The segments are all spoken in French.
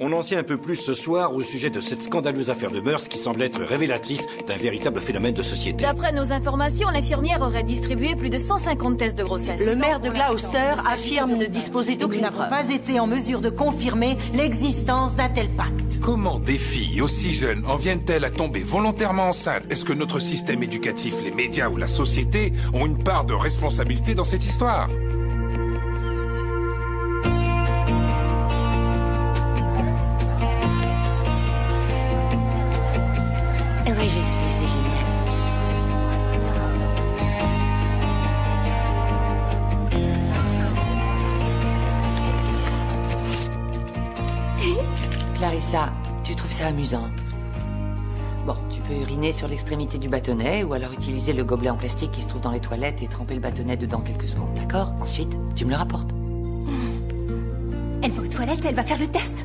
On en sait un peu plus ce soir au sujet de cette scandaleuse affaire de mœurs qui semble être révélatrice d'un véritable phénomène de société. D'après nos informations, l'infirmière aurait distribué plus de 150 tests de grossesse. Le maire de Gloucester affirme ne disposer d'aucune preuve. Nous n'avons pas été en mesure de confirmer l'existence d'un tel pacte. Comment des filles aussi jeunes en viennent-elles à tomber volontairement enceintes? Est-ce que notre système éducatif, les médias ou la société ont une part de responsabilité dans cette histoire? Oui, je sais, c'est génial. Clarissa, tu trouves ça amusant? Bon, tu peux uriner sur l'extrémité du bâtonnet ou alors utiliser le gobelet en plastique qui se trouve dans les toilettes et tremper le bâtonnet dedans quelques secondes, d'accord? Ensuite, tu me le rapportes. Elle va aux toilettes, elle va faire le test.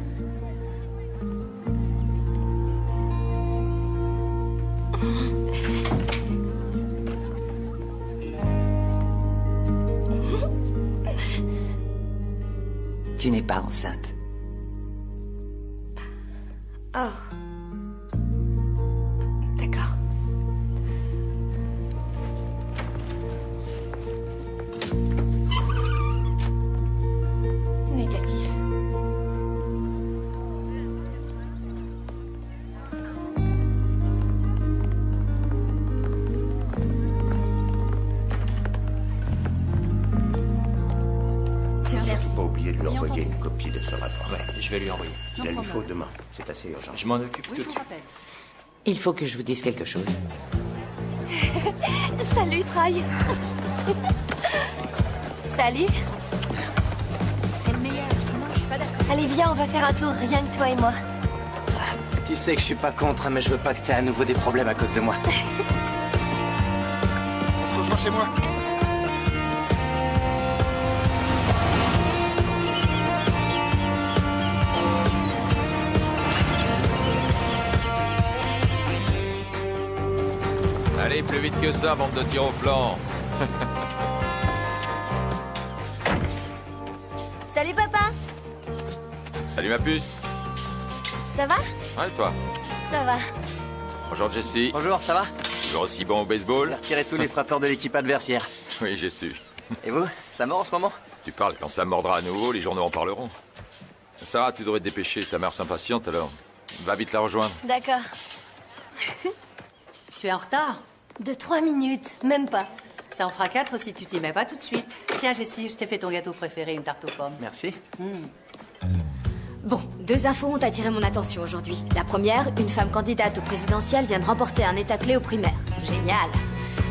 Tu n'es pas enceinte. Oh. D'accord. Négatif. Faut pas oublier de lui envoyer une copie de ce rapport. Ouais, je vais lui envoyer. Il a lui faut demain. C'est assez urgent. Je m'en occupe tout de suite. Il faut que je vous dise quelque chose. Salut, Troy. Salut. C'est le meilleur. Non, je suis pas d'accord. Allez, viens, on va faire un tour, rien que toi et moi. Tu sais que je suis pas contre, mais je veux pas que t'aies à nouveau des problèmes à cause de moi. On se rejoint chez moi. Allez, plus vite que ça, bande de tir au flanc. Salut, papa. Salut ma puce. Ça va? Ouais, toi? Ça va. Bonjour Jessie. Bonjour, ça va? Toujours aussi bon au J'ai baseball? retiré tous les frappeurs de l'équipe adversaire. Oui, j'ai su. Et vous? Ça mord en ce moment? Tu parles quand ça mordra à nouveau, les journaux en parleront. Sarah, tu devrais te dépêcher, ta mère s'impatiente alors. Va vite la rejoindre. D'accord. Tu es en retard? De 3 minutes, même pas. Ça en fera 4 si tu t'y mets pas tout de suite. Tiens, Jessie, je t'ai fait ton gâteau préféré, une tarte aux pommes. Merci. Bon, 2 infos ont attiré mon attention aujourd'hui. La première, une femme candidate au présidentiel vient de remporter un état clé aux primaires. Génial.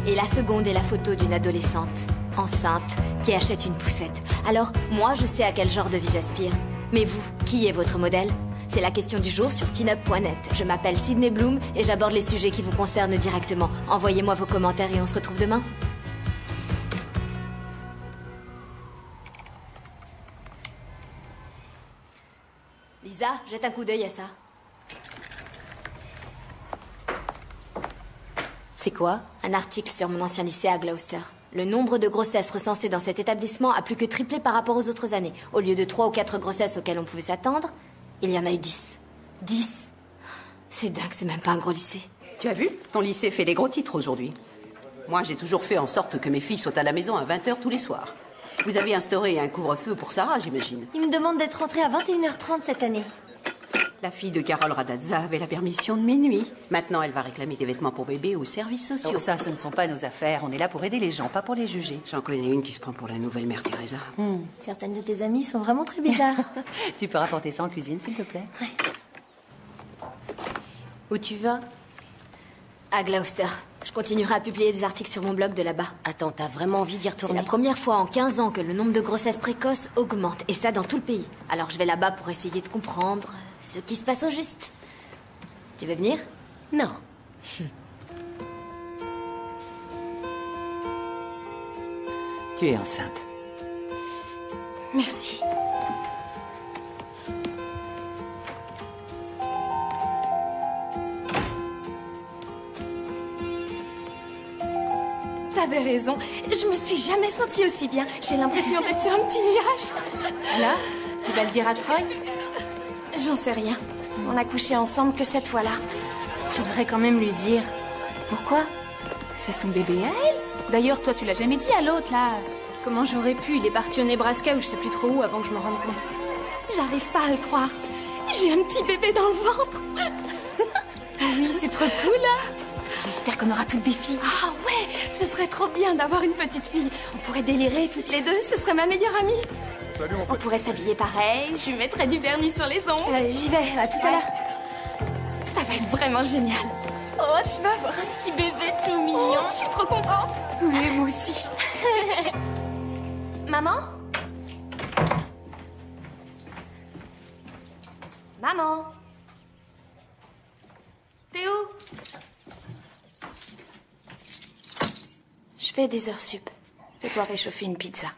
Et la seconde est la photo d'une adolescente, enceinte, qui achète une poussette. Alors, moi, je sais à quel genre de vie j'aspire. Mais vous, qui est votre modèle? C'est la question du jour sur teenup.net. Je m'appelle Sydney Bloom et j'aborde les sujets qui vous concernent directement. Envoyez-moi vos commentaires et on se retrouve demain. Lisa, jette un coup d'œil à ça. C'est quoi? Un article sur mon ancien lycée à Gloucester. Le nombre de grossesses recensées dans cet établissement a plus que triplé par rapport aux autres années. Au lieu de 3 ou 4 grossesses auxquelles on pouvait s'attendre, il y en a eu 10. 10? C'est dingue, c'est même pas un gros lycée. Tu as vu? Ton lycée fait des gros titres aujourd'hui. Moi, j'ai toujours fait en sorte que mes filles soient à la maison à 20h tous les soirs. Vous avez instauré un couvre-feu pour Sarah, j'imagine. Il me demande d'être rentrée à 21h30 cette année. La fille de Carole Radazza avait la permission de minuit. Maintenant, elle va réclamer des vêtements pour bébé aux services sociaux. Oh, ça, ce ne sont pas nos affaires. On est là pour aider les gens, pas pour les juger. J'en connais une qui se prend pour la nouvelle mère Teresa. Certaines de tes amies sont vraiment très bizarres. Tu peux rapporter ça en cuisine, s'il te plaît? Ouais. Où tu vas? À Gloucester. Je continuerai à publier des articles sur mon blog de là-bas. Attends, t'as vraiment envie d'y C'est retourner? la première fois en 15 ans que le nombre de grossesses précoces augmente, et ça dans tout le pays. Alors je vais là-bas pour essayer de comprendre ce qui se passe au juste. Tu veux venir? Non. Tu es enceinte. Merci. T'avais raison. Je me suis jamais sentie aussi bien. J'ai l'impression d'être sur un petit nuage. Là, tu vas le dire à Troy? J'en sais rien. On a couché ensemble que cette fois-là. Je devrais quand même lui dire. Pourquoi? C'est son bébé à elle. D'ailleurs, toi, tu l'as jamais dit à l'autre, là. Comment j'aurais pu? Il est parti au Nebraska ou je sais plus trop où avant que je me rende compte. J'arrive pas à le croire. J'ai un petit bébé dans le ventre. Oui, c'est trop cool, là. J'espère qu'on aura toutes des filles. Ah ouais, ce serait trop bien d'avoir une petite fille. On pourrait délirer toutes les deux, ce serait ma meilleure amie. Salut, mon On pourrait s'habiller pareil, je lui mettrais du vernis sur les ongles. J'y vais, à tout à l'heure. Ça va être vraiment génial. Oh, tu vas avoir un petit bébé tout mignon. Je suis trop contente. Oui, moi aussi. Maman? Maman? T'es où? Je fais des heures sup. Je dois réchauffer une pizza.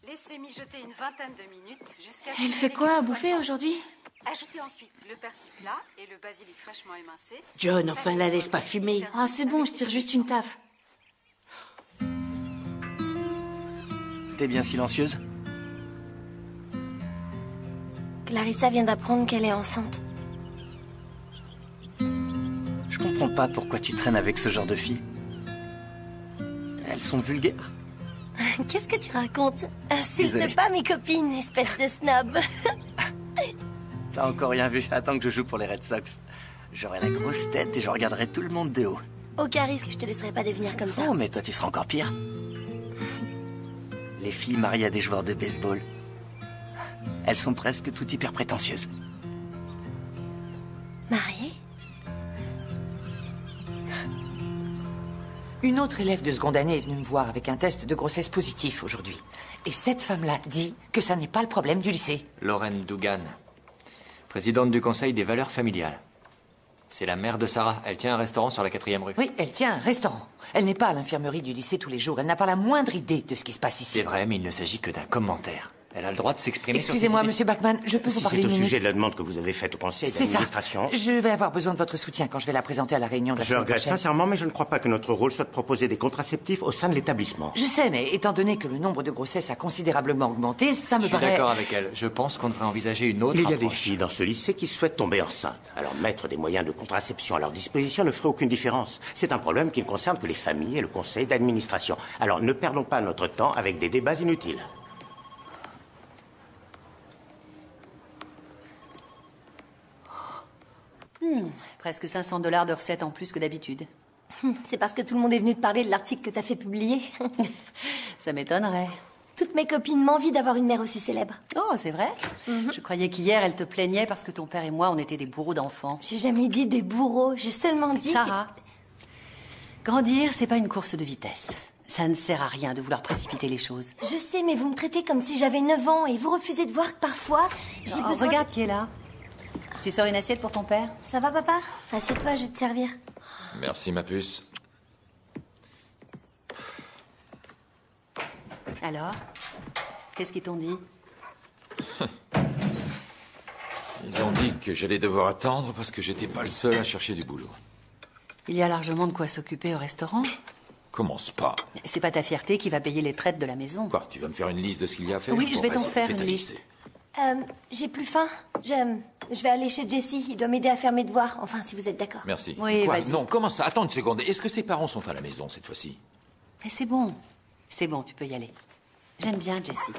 Laissez mijoter une vingtaine de minutes jusqu'à... Elle fait quoi à bouffer aujourd'hui? Ajoutez ensuite le persil plat et le basilic fraîchement émincé. John, enfin, la laisse pas fumer. Ah, c'est bon, je tire juste une taffe. T'es bien silencieuse? Clarissa vient d'apprendre qu'elle est enceinte. Je comprends pas pourquoi tu traînes avec ce genre de filles. Elles sont vulgaires. Qu'est-ce que tu racontes? Désolé. Insulte pas mes copines, espèce de snob. T'as encore rien vu. Attends que je joue pour les Red Sox. J'aurai la grosse tête et je regarderai tout le monde de haut. Aucun risque, je te laisserai pas devenir comme ça. Oh, mais toi, tu seras encore pire. Les filles mariées à des joueurs de baseball. Elles sont presque toutes hyper prétentieuses. Mariée? Une autre élève de seconde année est venue me voir avec un test de grossesse positif aujourd'hui. Et cette femme-là dit que ça n'est pas le problème du lycée. Lorraine Dougan, présidente du conseil des valeurs familiales. C'est la mère de Sarah. Elle tient un restaurant sur la 4e rue. Oui, elle tient un restaurant. Elle n'est pas à l'infirmerie du lycée tous les jours. Elle n'a pas la moindre idée de ce qui se passe ici. C'est vrai, mais il ne s'agit que d'un commentaire. Elle a le droit de s'exprimer sur ses Excusez-moi, idées. monsieur Bachmann, je peux vous parler une C'est au minute? sujet de la demande que vous avez faite au conseil C'est ça. d'administration. Je vais avoir besoin de votre soutien quand je vais la présenter à la réunion de la Je semaine regrette prochaine. sincèrement, mais je ne crois pas que notre rôle soit de proposer des contraceptifs au sein de l'établissement. Je sais, mais étant donné que le nombre de grossesses a considérablement augmenté, ça me Je suis paraît... d'accord avec elle. Je pense qu'on devrait envisager une autre Il y a des approche. filles dans ce lycée qui souhaitent tomber enceintes. Alors mettre des moyens de contraception à leur disposition ne ferait aucune différence. C'est un problème qui ne concerne que les familles et le conseil d'administration. Alors ne perdons pas notre temps avec des débats inutiles. Presque 500 $ de recettes en plus que d'habitude. C'est parce que tout le monde est venu te parler de l'article que t'as fait publier. Ça m'étonnerait. Toutes mes copines m'envient d'avoir une mère aussi célèbre. Oh, c'est vrai? Je croyais qu'hier, elle te plaignait parce que ton père et moi, on était des bourreaux d'enfants. J'ai jamais dit des bourreaux, j'ai seulement dit... Sarah, grandir, c'est pas une course de vitesse. Ça ne sert à rien de vouloir précipiter les choses. Je sais, mais vous me traitez comme si j'avais 9 ans et vous refusez de voir que parfois, j'ai besoin... Regarde qui est là. Tu sors une assiette pour ton père? Ça va, papa? Assieds-toi, je vais te servir. Merci, ma puce. Alors? Qu'est-ce qu'ils t'ont dit? Ils ont dit que j'allais devoir attendre parce que j'étais pas le seul à chercher du boulot. Il y a largement de quoi s'occuper au restaurant. Commence pas. C'est pas ta fierté qui va payer les traites de la maison. Quoi, tu vas me faire une liste de ce qu'il y a à faire? Oui, je vais Bon, t'en vas-y, faire fais ta une liste. J'ai plus faim. Je vais aller chez Jesse. Il doit m'aider à faire mes devoirs. Enfin, si vous êtes d'accord. Merci. Oui, Quoi? vas-y. Non, comment ça? Attends une seconde. Est-ce que ses parents sont à la maison cette fois-ci? Mais c'est bon. C'est bon, tu peux y aller. J'aime bien Jessie.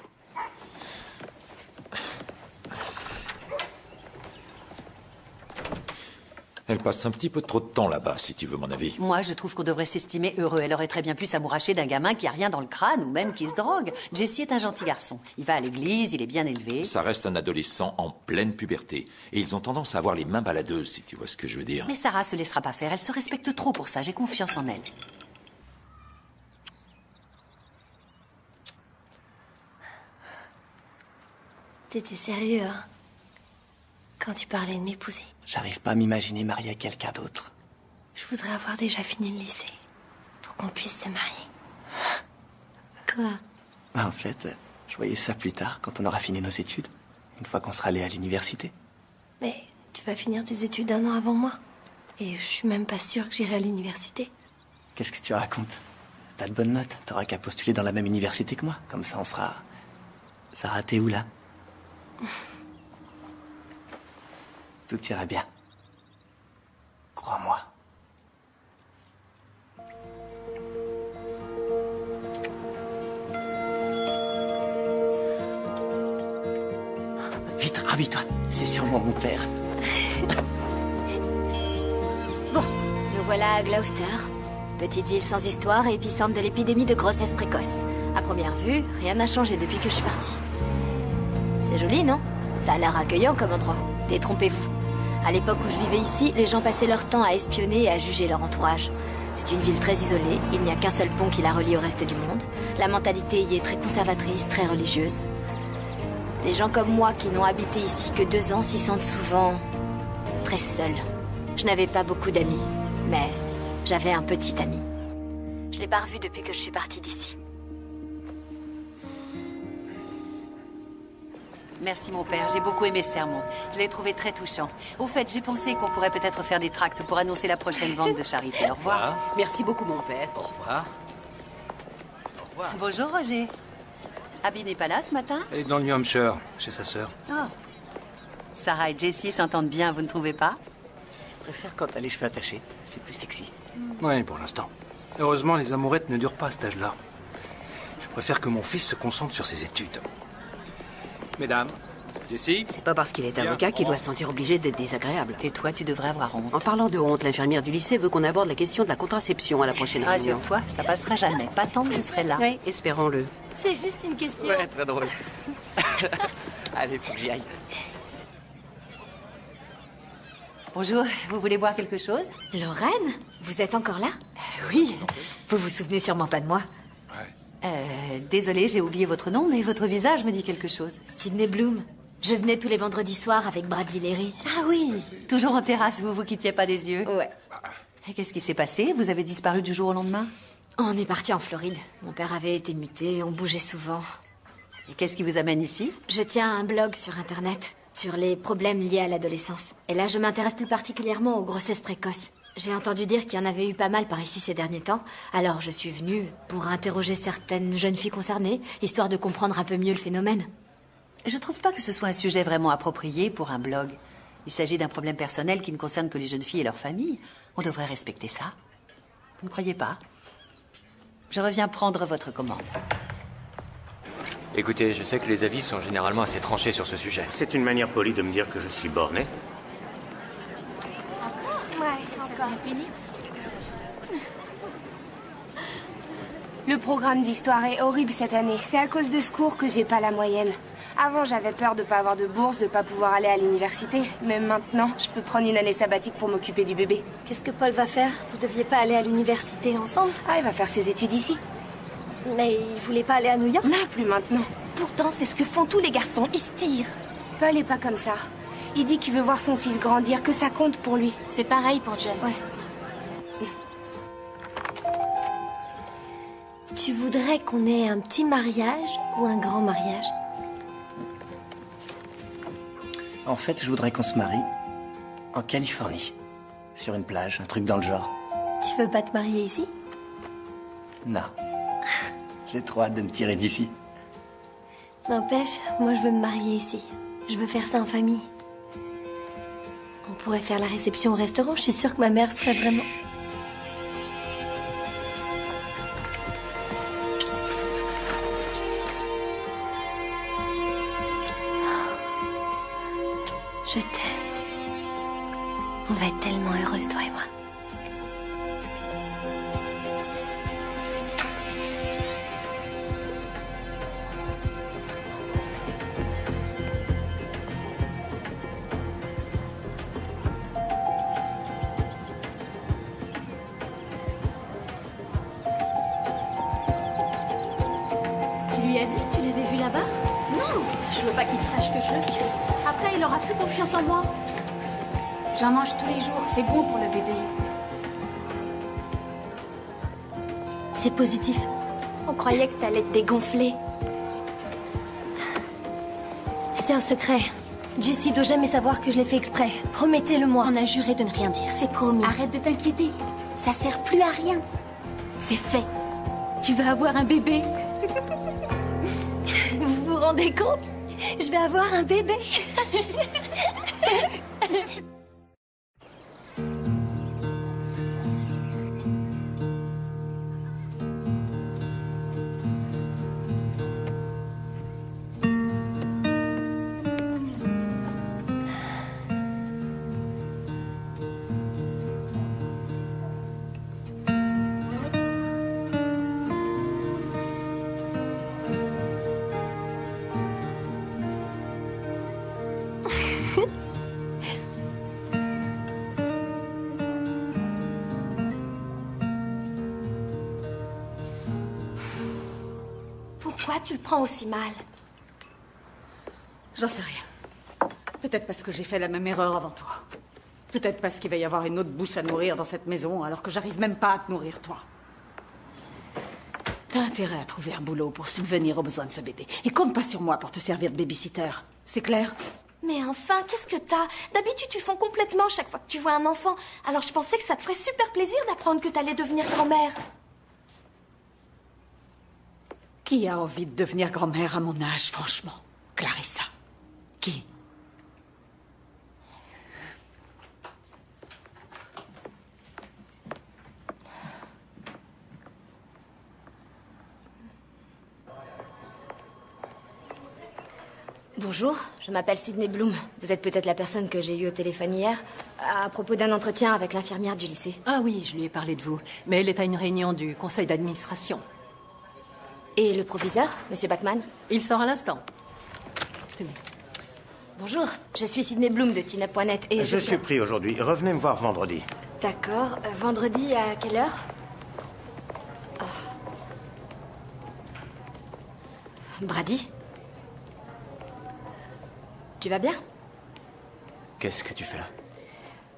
Elle passe un petit peu trop de temps là-bas, si tu veux mon avis. Moi, je trouve qu'on devrait s'estimer heureux. Elle aurait très bien pu s'amouracher d'un gamin qui a rien dans le crâne ou même qui se drogue. Jessie est un gentil garçon. Il va à l'église, il est bien élevé. Ça reste un adolescent en pleine puberté. Et ils ont tendance à avoir les mains baladeuses, si tu vois ce que je veux dire. Mais Sarah se laissera pas faire. Elle se respecte trop pour ça. J'ai confiance en elle. T'étais sérieux, hein? Quand tu parlais de m'épouser. J'arrive pas à m'imaginer mariée à quelqu'un d'autre. Je voudrais avoir déjà fini le lycée. Pour qu'on puisse se marier. Quoi? En fait, je voyais ça plus tard, quand on aura fini nos études. Une fois qu'on sera allé à l'université. Mais tu vas finir tes études 1 an avant moi. Et je suis même pas sûre que j'irai à l'université. Qu'est-ce que tu racontes? T'as de bonnes notes. T'auras qu'à postuler dans la même université que moi. Comme ça, on sera Sarah, t'es où là? Tout ira bien. Crois-moi. Vite, rhabille-toi. C'est sûrement mon père. Bon, nous voilà à Gloucester. Petite ville sans histoire et épicentre de l'épidémie de grossesse précoce. À première vue, rien n'a changé depuis que je suis partie. C'est joli, non? Ça a l'air accueillant comme endroit. Détrompez-vous. À l'époque où je vivais ici, les gens passaient leur temps à espionner et à juger leur entourage. C'est une ville très isolée, il n'y a qu'un seul pont qui la relie au reste du monde. La mentalité y est très conservatrice, très religieuse. Les gens comme moi qui n'ont habité ici que 2 ans s'y sentent souvent très seuls. Je n'avais pas beaucoup d'amis, mais j'avais un petit ami. Je l'ai pas revu depuis que je suis partie d'ici. Merci mon père, j'ai beaucoup aimé ce sermon. Je l'ai trouvé très touchant. Au fait, j'ai pensé qu'on pourrait peut-être faire des tracts pour annoncer la prochaine vente de charité. Au revoir. Merci beaucoup mon père. Au revoir. Au revoir. Bonjour Roger. Abby n'est pas là ce matin? Elle est dans le New Hampshire, chez sa sœur. Oh. Sarah et Jessie s'entendent bien, vous ne trouvez pas? Je préfère quand t'as les cheveux attachés. C'est plus sexy. Oui, pour l'instant. Heureusement, les amourettes ne durent pas à cet âge-là. Je préfère que mon fils se concentre sur ses études. Mesdames, Jessie? C'est pas parce qu'il est avocat qu'il doit se sentir obligé d'être désagréable. Et toi, tu devrais avoir honte. En parlant de honte, l'infirmière du lycée veut qu'on aborde la question de la contraception à la prochaine réunion. Rassure-toi, ça passera jamais. Pas tant que je serai là. Oui, espérons-le. C'est juste une question. Ouais, très drôle. Allez, faut que j'y aille. Bonjour, vous voulez boire quelque chose? Lorraine? Vous êtes encore là? Oui. Vous vous souvenez sûrement pas de moi. Désolée, j'ai oublié votre nom, mais votre visage me dit quelque chose. Sydney Bloom. Je venais tous les vendredis soirs avec Brady Leary. Ah oui, toujours en terrasse, vous vous quittiez pas des yeux. Ouais. Et qu'est-ce qui s'est passé? Vous avez disparu du jour au lendemain? On est parti en Floride. Mon père avait été muté, on bougeait souvent. Et qu'est-ce qui vous amène ici? Je tiens un blog sur Internet, sur les problèmes liés à l'adolescence. Et là, je m'intéresse plus particulièrement aux grossesses précoces. J'ai entendu dire qu'il y en avait eu pas mal par ici ces derniers temps, alors je suis venue pour interroger certaines jeunes filles concernées, histoire de comprendre un peu mieux le phénomène. Je trouve pas que ce soit un sujet vraiment approprié pour un blog. Il s'agit d'un problème personnel qui ne concerne que les jeunes filles et leurs familles. On devrait respecter ça. Vous ne croyez pas? Je reviens prendre votre commande. Écoutez, je sais que les avis sont généralement assez tranchés sur ce sujet. C'est une manière polie de me dire que je suis borné. Ouais, encore. Le programme d'histoire est horrible cette année. C'est à cause de ce cours que j'ai pas la moyenne. Avant, j'avais peur de pas avoir de bourse, de pas pouvoir aller à l'université. Mais maintenant, je peux prendre une année sabbatique pour m'occuper du bébé. Qu'est-ce que Paul va faire? Vous deviez pas aller à l'université ensemble? Ah, il va faire ses études ici. Mais il voulait pas aller à New York? Non, plus maintenant. Pourtant, c'est ce que font tous les garçons. Ils se tirent. Paul est pas comme ça. Il dit qu'il veut voir son fils grandir, que ça compte pour lui. C'est pareil pour John. Ouais. Tu voudrais qu'on ait un petit mariage ou un grand mariage? En fait, je voudrais qu'on se marie en Californie. Sur une plage, un truc dans le genre. Tu veux pas te marier ici? Non. J'ai trop hâte de me tirer d'ici. N'empêche, moi je veux me marier ici. Je veux faire ça en famille. On pourrait faire la réception au restaurant, je suis sûre que ma mère serait vraiment... Je t'aime. On va être tellement heureux, toi et moi. Tu lui as dit que tu l'avais vu là-bas? Non, je veux pas qu'il sache que je le suis. Après, il aura plus confiance en moi. J'en mange tous les jours, c'est bon pour le bébé. C'est positif. On croyait que t'allais te dégonfler. C'est un secret. Jessie doit jamais savoir que je l'ai fait exprès. Promettez-le-moi. On a juré de ne rien dire. C'est promis. Arrête de t'inquiéter. Ça sert plus à rien. C'est fait. Tu vas avoir un bébé. Vous vous rendez rendez compte? Je vais avoir un bébé. Pourquoi tu le prends aussi mal? J'en sais rien. Peut-être parce que j'ai fait la même erreur avant toi. Peut-être parce qu'il va y avoir une autre bouche à nourrir dans cette maison, alors que j'arrive même pas à te nourrir, toi. T'as intérêt à trouver un boulot pour subvenir aux besoins de ce bébé. Et compte pas sur moi pour te servir de babysitter. C'est clair? Mais enfin, qu'est-ce que t'as? D'habitude, tu fonds complètement chaque fois que tu vois un enfant. Alors je pensais que ça te ferait super plaisir d'apprendre que t'allais devenir grand-mère. Qui a envie de devenir grand-mère à mon âge, franchement? Clarissa. Qui? Bonjour, je m'appelle Sydney Bloom. Vous êtes peut-être la personne que j'ai eue au téléphone hier, à propos d'un entretien avec l'infirmière du lycée. Ah oui, je lui ai parlé de vous. Mais elle est à une réunion du conseil d'administration. Et le proviseur, Monsieur Bachman? Il sort à l'instant. Tenez. Bonjour, je suis Sydney Bloom de Tina.net et Je suis pris aujourd'hui. Revenez me voir vendredi. D'accord. Vendredi à quelle heure? Brady? Tu vas bien? Qu'est-ce que tu fais là?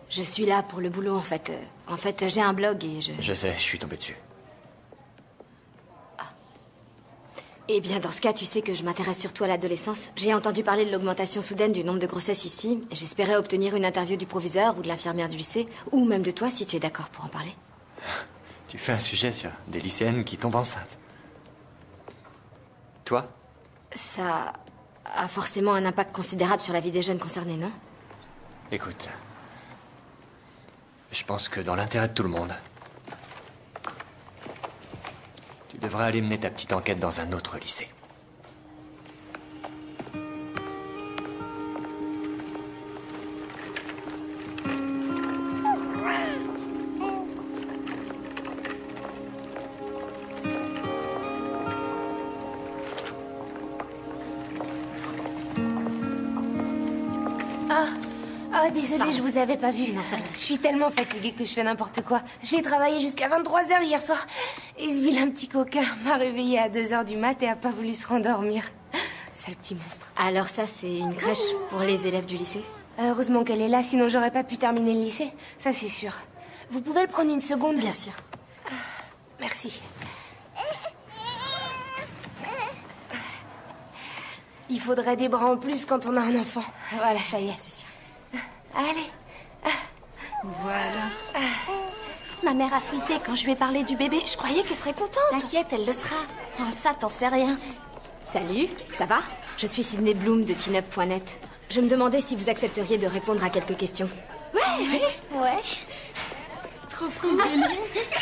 Je suis là pour le boulot, en fait. En fait, j'ai un blog et Je sais, je suis tombé dessus. Eh bien, dans ce cas, tu sais que je m'intéresse surtout à l'adolescence. J'ai entendu parler de l'augmentation soudaine du nombre de grossesses ici. J'espérais obtenir une interview du proviseur ou de l'infirmière du lycée, ou même de toi, si tu es d'accord pour en parler. Tu fais un sujet sur des lycéennes qui tombent enceintes. Toi? Ça a forcément un impact considérable sur la vie des jeunes concernés, non? Écoute, je pense que dans l'intérêt de tout le monde, tu devrais aller mener ta petite enquête dans un autre lycée. Désolée, je vous avais pas vu. Non, ça va. Je suis tellement fatiguée que je fais n'importe quoi. J'ai travaillé jusqu'à 23h hier soir. Et ce vilain petit coquin m'a réveillée à 2h du mat et a pas voulu se rendormir. Sale petit monstre. Alors ça, c'est une crèche pour les élèves du lycée? Heureusement qu'elle est là, sinon j'aurais pas pu terminer le lycée. Ça, c'est sûr. Vous pouvez le prendre une seconde? Bien sûr. Merci. Il faudrait des bras en plus quand on a un enfant. Voilà, ça y est. C'est sûr. Allez. Voilà. Ma mère a flippé quand je lui ai parlé du bébé. Je croyais qu'elle serait contente. T'inquiète, elle le sera. Oh, ça, t'en sais rien. Salut, ça va? Je suis Sydney Bloom de Tinup.net. Je me demandais si vous accepteriez de répondre à quelques questions. Ouais. Trop cool.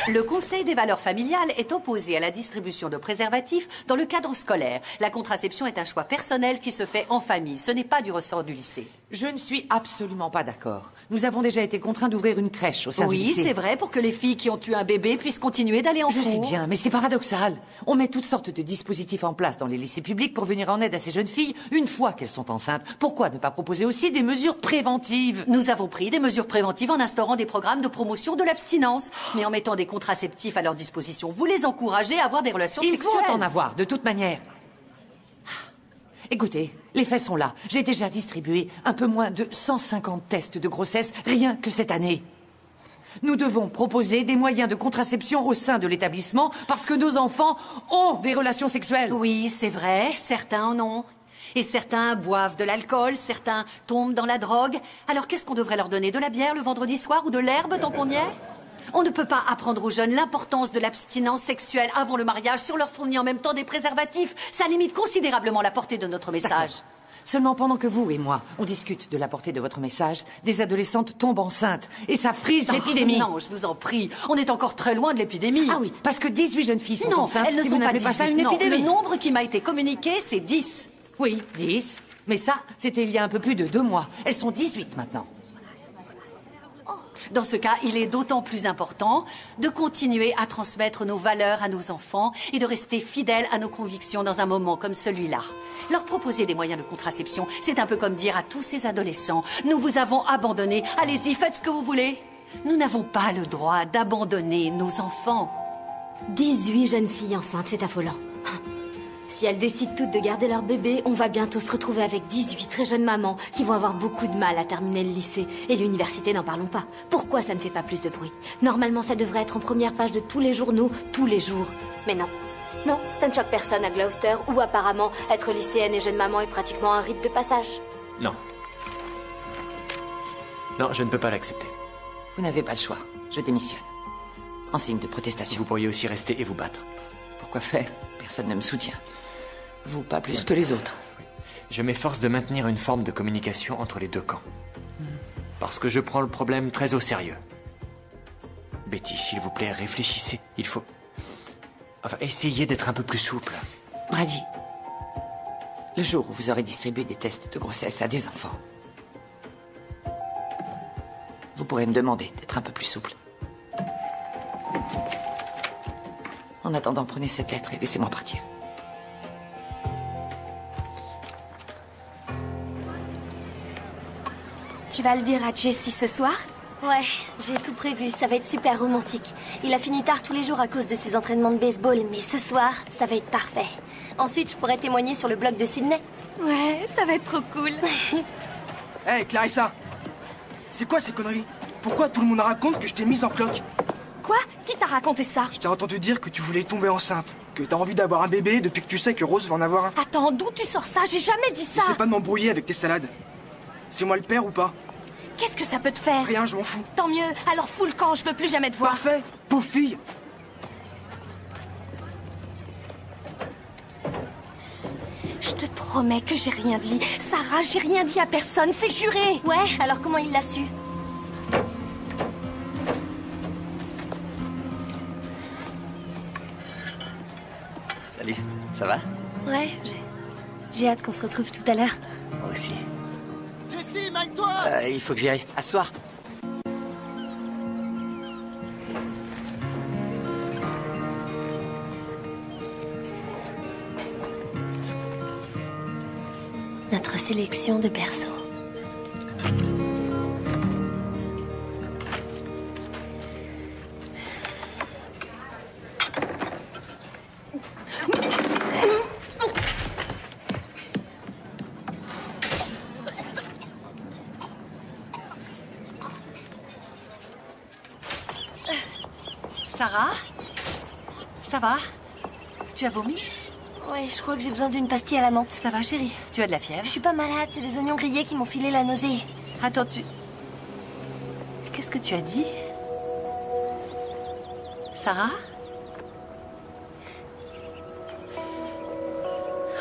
Le Conseil des valeurs familiales est opposé à la distribution de préservatifs dans le cadre scolaire. La contraception est un choix personnel qui se fait en famille. Ce n'est pas du ressort du lycée. Je ne suis absolument pas d'accord. Nous avons déjà été contraints d'ouvrir une crèche au sein du lycée. Oui, c'est vrai, pour que les filles qui ont eu un bébé puissent continuer d'aller en cours. Je sais bien, mais c'est paradoxal. On met toutes sortes de dispositifs en place dans les lycées publics pour venir en aide à ces jeunes filles une fois qu'elles sont enceintes. Pourquoi ne pas proposer aussi des mesures préventives? Nous avons pris des mesures préventives en instaurant des programmes de promotion de l'abstinence, mais en mettant des contraceptifs à leur disposition. Vous les encouragez à avoir des relations sexuelles. Il faut en avoir, de toute manière. Écoutez, les faits sont là. J'ai déjà distribué un peu moins de 150 tests de grossesse rien que cette année. Nous devons proposer des moyens de contraception au sein de l'établissement parce que nos enfants ont des relations sexuelles. Oui, c'est vrai, certains en ont. Et certains boivent de l'alcool, certains tombent dans la drogue. Alors qu'est-ce qu'on devrait leur donner? De la bière le vendredi soir ou de l'herbe tant qu'on y est? On ne peut pas apprendre aux jeunes l'importance de l'abstinence sexuelle avant le mariage si on leur fournit en même temps des préservatifs. Ça limite considérablement la portée de notre message. Seulement pendant que vous et moi, on discute de la portée de votre message, des adolescentes tombent enceintes et ça frise l'épidémie. Non, je vous en prie. On est encore très loin de l'épidémie. Ah oui, parce que 18 jeunes filles sont enceintes elles ne et sont vous pas n'appelez pas ça une épidémie. Le nombre qui m'a été communiqué, c'est 10. Oui, 10. Mais ça, c'était il y a un peu plus de 2 mois. Elles sont 18 maintenant. Dans ce cas, il est d'autant plus important de continuer à transmettre nos valeurs à nos enfants et de rester fidèles à nos convictions dans un moment comme celui-là. Leur proposer des moyens de contraception, c'est un peu comme dire à tous ces adolescents, nous vous avons abandonnés, allez-y, faites ce que vous voulez. Nous n'avons pas le droit d'abandonner nos enfants. 18 jeunes filles enceintes, c'est affolant. Si elles décident toutes de garder leur bébé, on va bientôt se retrouver avec 18 très jeunes mamans qui vont avoir beaucoup de mal à terminer le lycée. Et l'université, n'en parlons pas. Pourquoi ça ne fait pas plus de bruit? Normalement, ça devrait être en première page de tous les journaux, tous les jours. Mais non. Non, ça ne choque personne à Gloucester, où apparemment, être lycéenne et jeune maman est pratiquement un rite de passage. Non. Non, je ne peux pas l'accepter. Vous n'avez pas le choix. Je démissionne. En signe de protestation. Vous pourriez aussi rester et vous battre. Pourquoi faire? Personne ne me soutient. Vous, pas plus que les autres. Oui. Je m'efforce de maintenir une forme de communication entre les deux camps. Parce que je prends le problème très au sérieux. Betty, s'il vous plaît, réfléchissez. Il faut... Enfin, essayez d'être un peu plus souple. Brady, le jour où vous aurez distribué des tests de grossesse à des enfants, vous pourrez me demander d'être un peu plus souple. En attendant, prenez cette lettre et laissez-moi partir. Tu vas le dire à Jesse ce soir? Ouais, j'ai tout prévu, ça va être super romantique. Il a fini tard tous les jours à cause de ses entraînements de baseball, mais ce soir, ça va être parfait. Ensuite, je pourrai témoigner sur le blog de Sydney. Ouais, ça va être trop cool. Hey, Clarissa! C'est quoi ces conneries? Pourquoi tout le monde raconte que je t'ai mise en cloque? Quoi? Qui t'a raconté ça? Je t'ai entendu dire que tu voulais tomber enceinte, que t'as envie d'avoir un bébé depuis que tu sais que Rose va en avoir un. Attends, d'où tu sors ça? J'ai jamais dit ça. Essaie pas de m'embrouiller avec tes salades. C'est moi le père ou pas? Qu'est-ce que ça peut te faire? Rien, je m'en fous. Tant mieux, alors fous le camp, je veux plus jamais te voir. Parfait, pauvre fille. Je te promets que j'ai rien dit. Sarah, j'ai rien dit à personne, c'est juré. Ouais, alors comment il l'a su? Salut, ça va? Ouais, j'ai hâte qu'on se retrouve tout à l'heure. Moi aussi. Jessie, maille-toi! Il faut que j'y aille. Asseoir. Notre sélection de berceaux. Sarah? Ça va? Tu as vomi? Ouais, je crois que j'ai besoin d'une pastille à la menthe. Ça va, chérie? Tu as de la fièvre? Je suis pas malade, c'est les oignons grillés qui m'ont filé la nausée. Attends, Qu'est-ce que tu as dit? Sarah?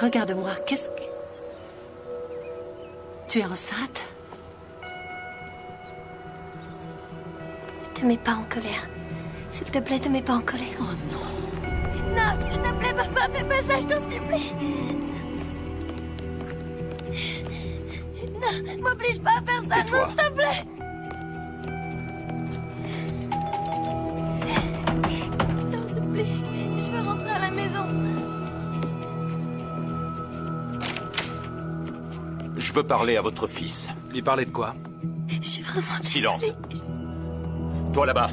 Regarde-moi, qu'est-ce que... Tu es enceinte? Te mets pas en colère. S'il te plaît, te mets pas en colère. Oh non. Non, s'il te plaît, papa, fais pas ça, je t'en supplie. Non, m'oblige pas à faire ça, non, s'il te plaît. Je t'en supplie, je veux rentrer à la maison. Je veux parler à votre fils. Lui parler de quoi? Je suis vraiment... Silence. Toi là-bas,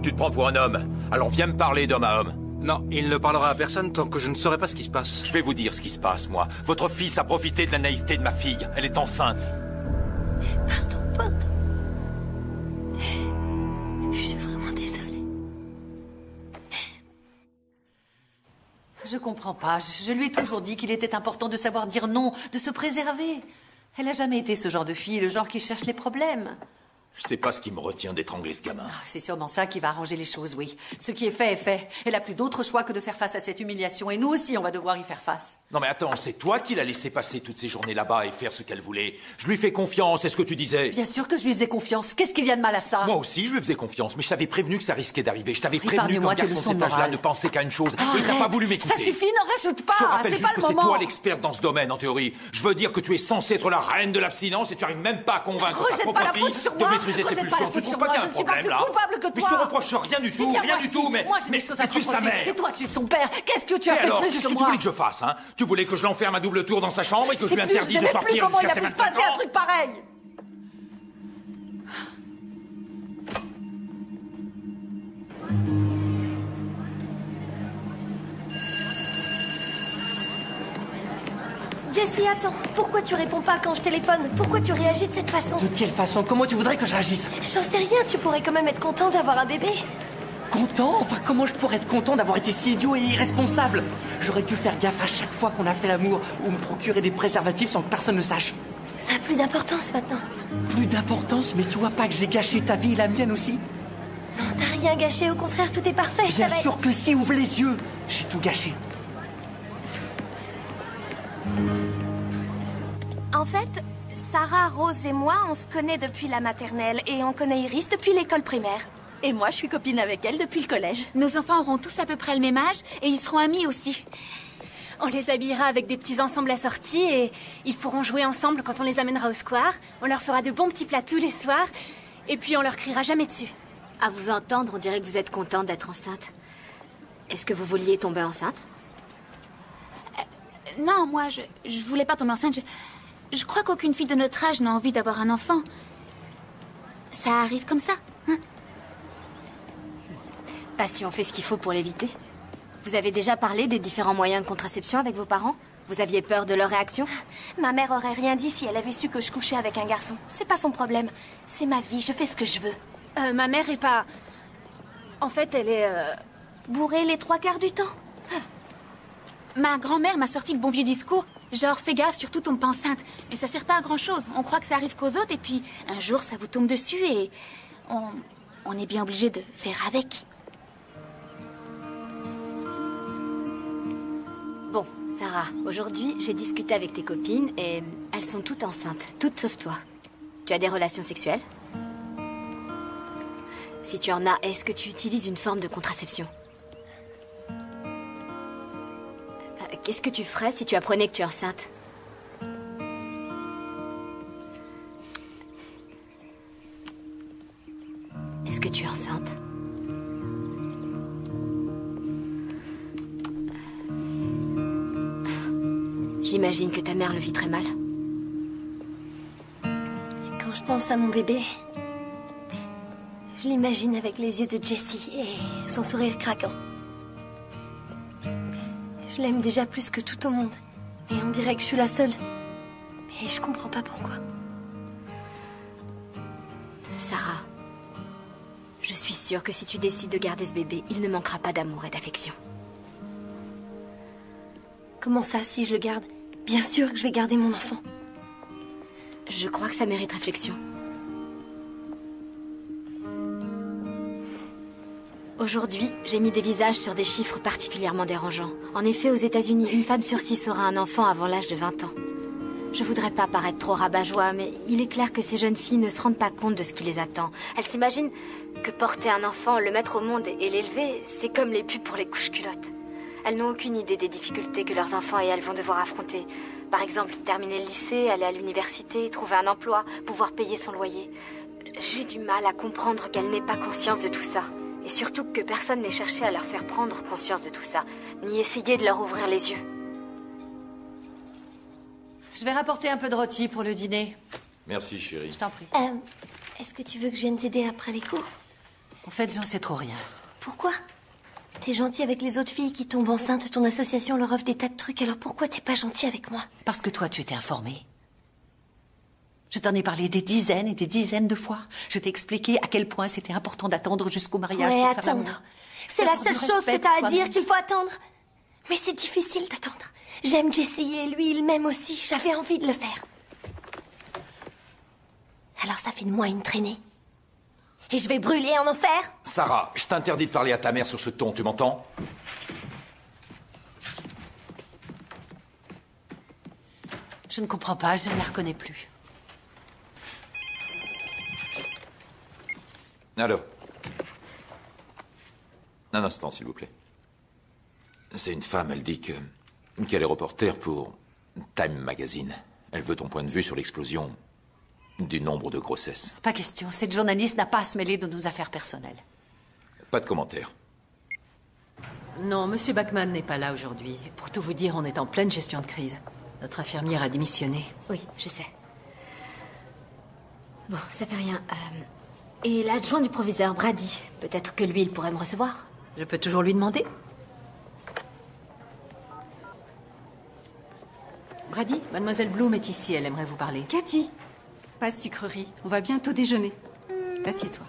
tu te prends pour un homme, alors viens me parler d'homme à homme. Non, il ne parlera à personne tant que je ne saurai pas ce qui se passe. Je vais vous dire ce qui se passe, moi. Votre fils a profité de la naïveté de ma fille. Elle est enceinte. Pardon. Je suis vraiment désolée. Je comprends pas. Je lui ai toujours dit qu'il était important de savoir dire non, de se préserver. Elle a jamais été ce genre de fille, le genre qui cherche les problèmes. Je sais pas ce qui me retient d'étrangler ce gamin. C'est sûrement ça qui va arranger les choses, oui. Ce qui est fait est fait. Elle a plus d'autre choix que de faire face à cette humiliation. Et nous aussi, on va devoir y faire face. Non mais attends, c'est toi qui l'as laissé passer toutes ces journées là-bas et faire ce qu'elle voulait. Je lui fais confiance, c'est ce que tu disais. Bien sûr que je lui faisais confiance. Qu'est-ce qu'il y a de mal à ça? Moi aussi, je lui faisais confiance, mais je t'avais prévenu que ça risquait d'arriver. Je t'avais prévenu qu'un garçon de cet âge-là ne pensait qu'à une chose. Et t'as pas voulu m'écouter. Ça suffit, n'en rajoute pas. Je te rappelle C'est juste pas que le c'est moment. toi l'experte dans ce domaine, en théorie. Je veux dire que tu es censée être la reine de l'abstinence et tu arrives même pas à convaincre ta propre fille de maîtriser ses pulsions. Tu trouves pas qu'il y a un problème là? Mais je te reproche rien du tout, rien du tout, mais tu es sa mère. Et toi, tu es son père. Qu'est-ce que tu as fait alors, plus qu'est-ce que que tu moi? voulais que je fasse, hein? Tu voulais que je l'enferme à double tour dans sa chambre et que je lui Je sais plus, interdise de je sais sortir plus comment il jusqu'à a ses pu se 25 passer un ans? truc pareil. Jessie, attends. Pourquoi tu réponds pas quand je téléphone? Pourquoi tu réagis de cette façon? De quelle façon? Comment tu voudrais que je réagisse? J'en sais rien, tu pourrais quand même être content d'avoir un bébé. Content? Enfin, comment je pourrais être content d'avoir été si idiot et irresponsable? J'aurais dû faire gaffe à chaque fois qu'on a fait l'amour ou me procurer des préservatifs sans que personne ne sache. Ça a plus d'importance maintenant. Plus d'importance? Mais tu vois pas que j'ai gâché ta vie et la mienne aussi? Non, t'as rien gâché, au contraire, tout est parfait. Bien sûr que si, ouvre les yeux. J'ai tout gâché. En fait, Sarah, Rose et moi, on se connaît depuis la maternelle et on connaît Iris depuis l'école primaire. Et moi, je suis copine avec elle depuis le collège. Nos enfants auront tous à peu près le même âge et ils seront amis aussi. On les habillera avec des petits ensembles assortis et ils pourront jouer ensemble quand on les amènera au square. On leur fera de bons petits plats tous les soirs et puis on leur criera jamais dessus. À vous entendre, on dirait que vous êtes contente d'être enceinte. Est-ce que vous vouliez tomber enceinte? Non, moi, je voulais pas tomber enceinte. Je crois qu'aucune fille de notre âge n'a envie d'avoir un enfant. Ça arrive comme ça, hein? Pas si on fait ce qu'il faut pour l'éviter. Vous avez déjà parlé des différents moyens de contraception avec vos parents? Vous aviez peur de leur réaction? Ma mère aurait rien dit si elle avait su que je couchais avec un garçon. C'est pas son problème. C'est ma vie, je fais ce que je veux. Ma mère est pas... En fait, elle est... bourrée les 3/4 du temps. Ma grand-mère m'a sorti le bon vieux discours. Genre, fais gaffe, surtout tombe pas enceinte. Mais ça sert pas à grand-chose. On croit que ça arrive qu'aux autres et puis un jour, ça vous tombe dessus et... On est bien obligé de faire avec. Bon, Sarah, aujourd'hui, j'ai discuté avec tes copines et elles sont toutes enceintes, toutes sauf toi. Tu as des relations sexuelles? Si tu en as, est-ce que tu utilises une forme de contraception? Qu'est-ce que tu ferais si tu apprenais que tu es enceinte? Est-ce que tu es enceinte? J'imagine que ta mère le vit très mal. Quand je pense à mon bébé, je l'imagine avec les yeux de Jessie et son sourire craquant. Je l'aime déjà plus que tout au monde. Et on dirait que je suis la seule. Mais je comprends pas pourquoi. Sarah, je suis sûre que si tu décides de garder ce bébé, il ne manquera pas d'amour et d'affection. Comment ça, si je le garde? Bien sûr que je vais garder mon enfant. Je crois que ça mérite réflexion. Aujourd'hui, j'ai mis des visages sur des chiffres particulièrement dérangeants. En effet, aux États-Unis, une femme sur 6 aura un enfant avant l'âge de 20 ans. Je voudrais pas paraître trop rabat-joie, mais il est clair que ces jeunes filles ne se rendent pas compte de ce qui les attend. Elles s'imaginent que porter un enfant, le mettre au monde et l'élever, c'est comme les pubs pour les couches-culottes. Elles n'ont aucune idée des difficultés que leurs enfants et elles vont devoir affronter. Par exemple, terminer le lycée, aller à l'université, trouver un emploi, pouvoir payer son loyer. J'ai du mal à comprendre qu'elles n'aient pas conscience de tout ça. Et surtout que personne n'ait cherché à leur faire prendre conscience de tout ça, ni essayer de leur ouvrir les yeux. Je vais rapporter un peu de rôti pour le dîner. Merci, chérie. Je t'en prie. Est-ce que tu veux que je vienne t'aider après les cours? En fait, j'en sais trop rien. Pourquoi? T'es gentil avec les autres filles qui tombent enceintes, ton association leur offre des tas de trucs, alors pourquoi t'es pas gentil avec moi? Parce que toi, tu étais informée. Je t'en ai parlé des dizaines et des dizaines de fois. Je t'ai expliqué à quel point c'était important d'attendre jusqu'au mariage Ouais, pour faire attendre. l'amour. C'est la Avoir seule du chose que respect t'as pour à dire soi-même. qu'il faut attendre. Mais c'est difficile d'attendre. J'aime Jessie et lui, il m'aime aussi. J'avais envie de le faire. Alors ça fait de moi une traînée. Et je vais brûler en enfer. Sarah, je t'interdis de parler à ta mère sur ce ton, tu m'entends? Je ne comprends pas, je ne la reconnais plus. Allô? Un instant, s'il vous plaît. C'est une femme, elle dit qu'elle est reporter pour Time Magazine. Elle veut ton point de vue sur l'explosion du nombre de grossesses. Pas question, cette journaliste n'a pas à se mêler de nos affaires personnelles. Pas de commentaires. Non, Monsieur Bachman n'est pas là aujourd'hui. Pour tout vous dire, on est en pleine gestion de crise. Notre infirmière a démissionné. Oui, je sais. Bon, ça fait rien. Et l'adjoint du proviseur, Brady, peut-être que lui, il pourrait me recevoir? Je peux toujours lui demander. Brady, Mademoiselle Bloom est ici, elle aimerait vous parler. Cathy, pas de sucrerie, on va bientôt déjeuner. Assieds-toi.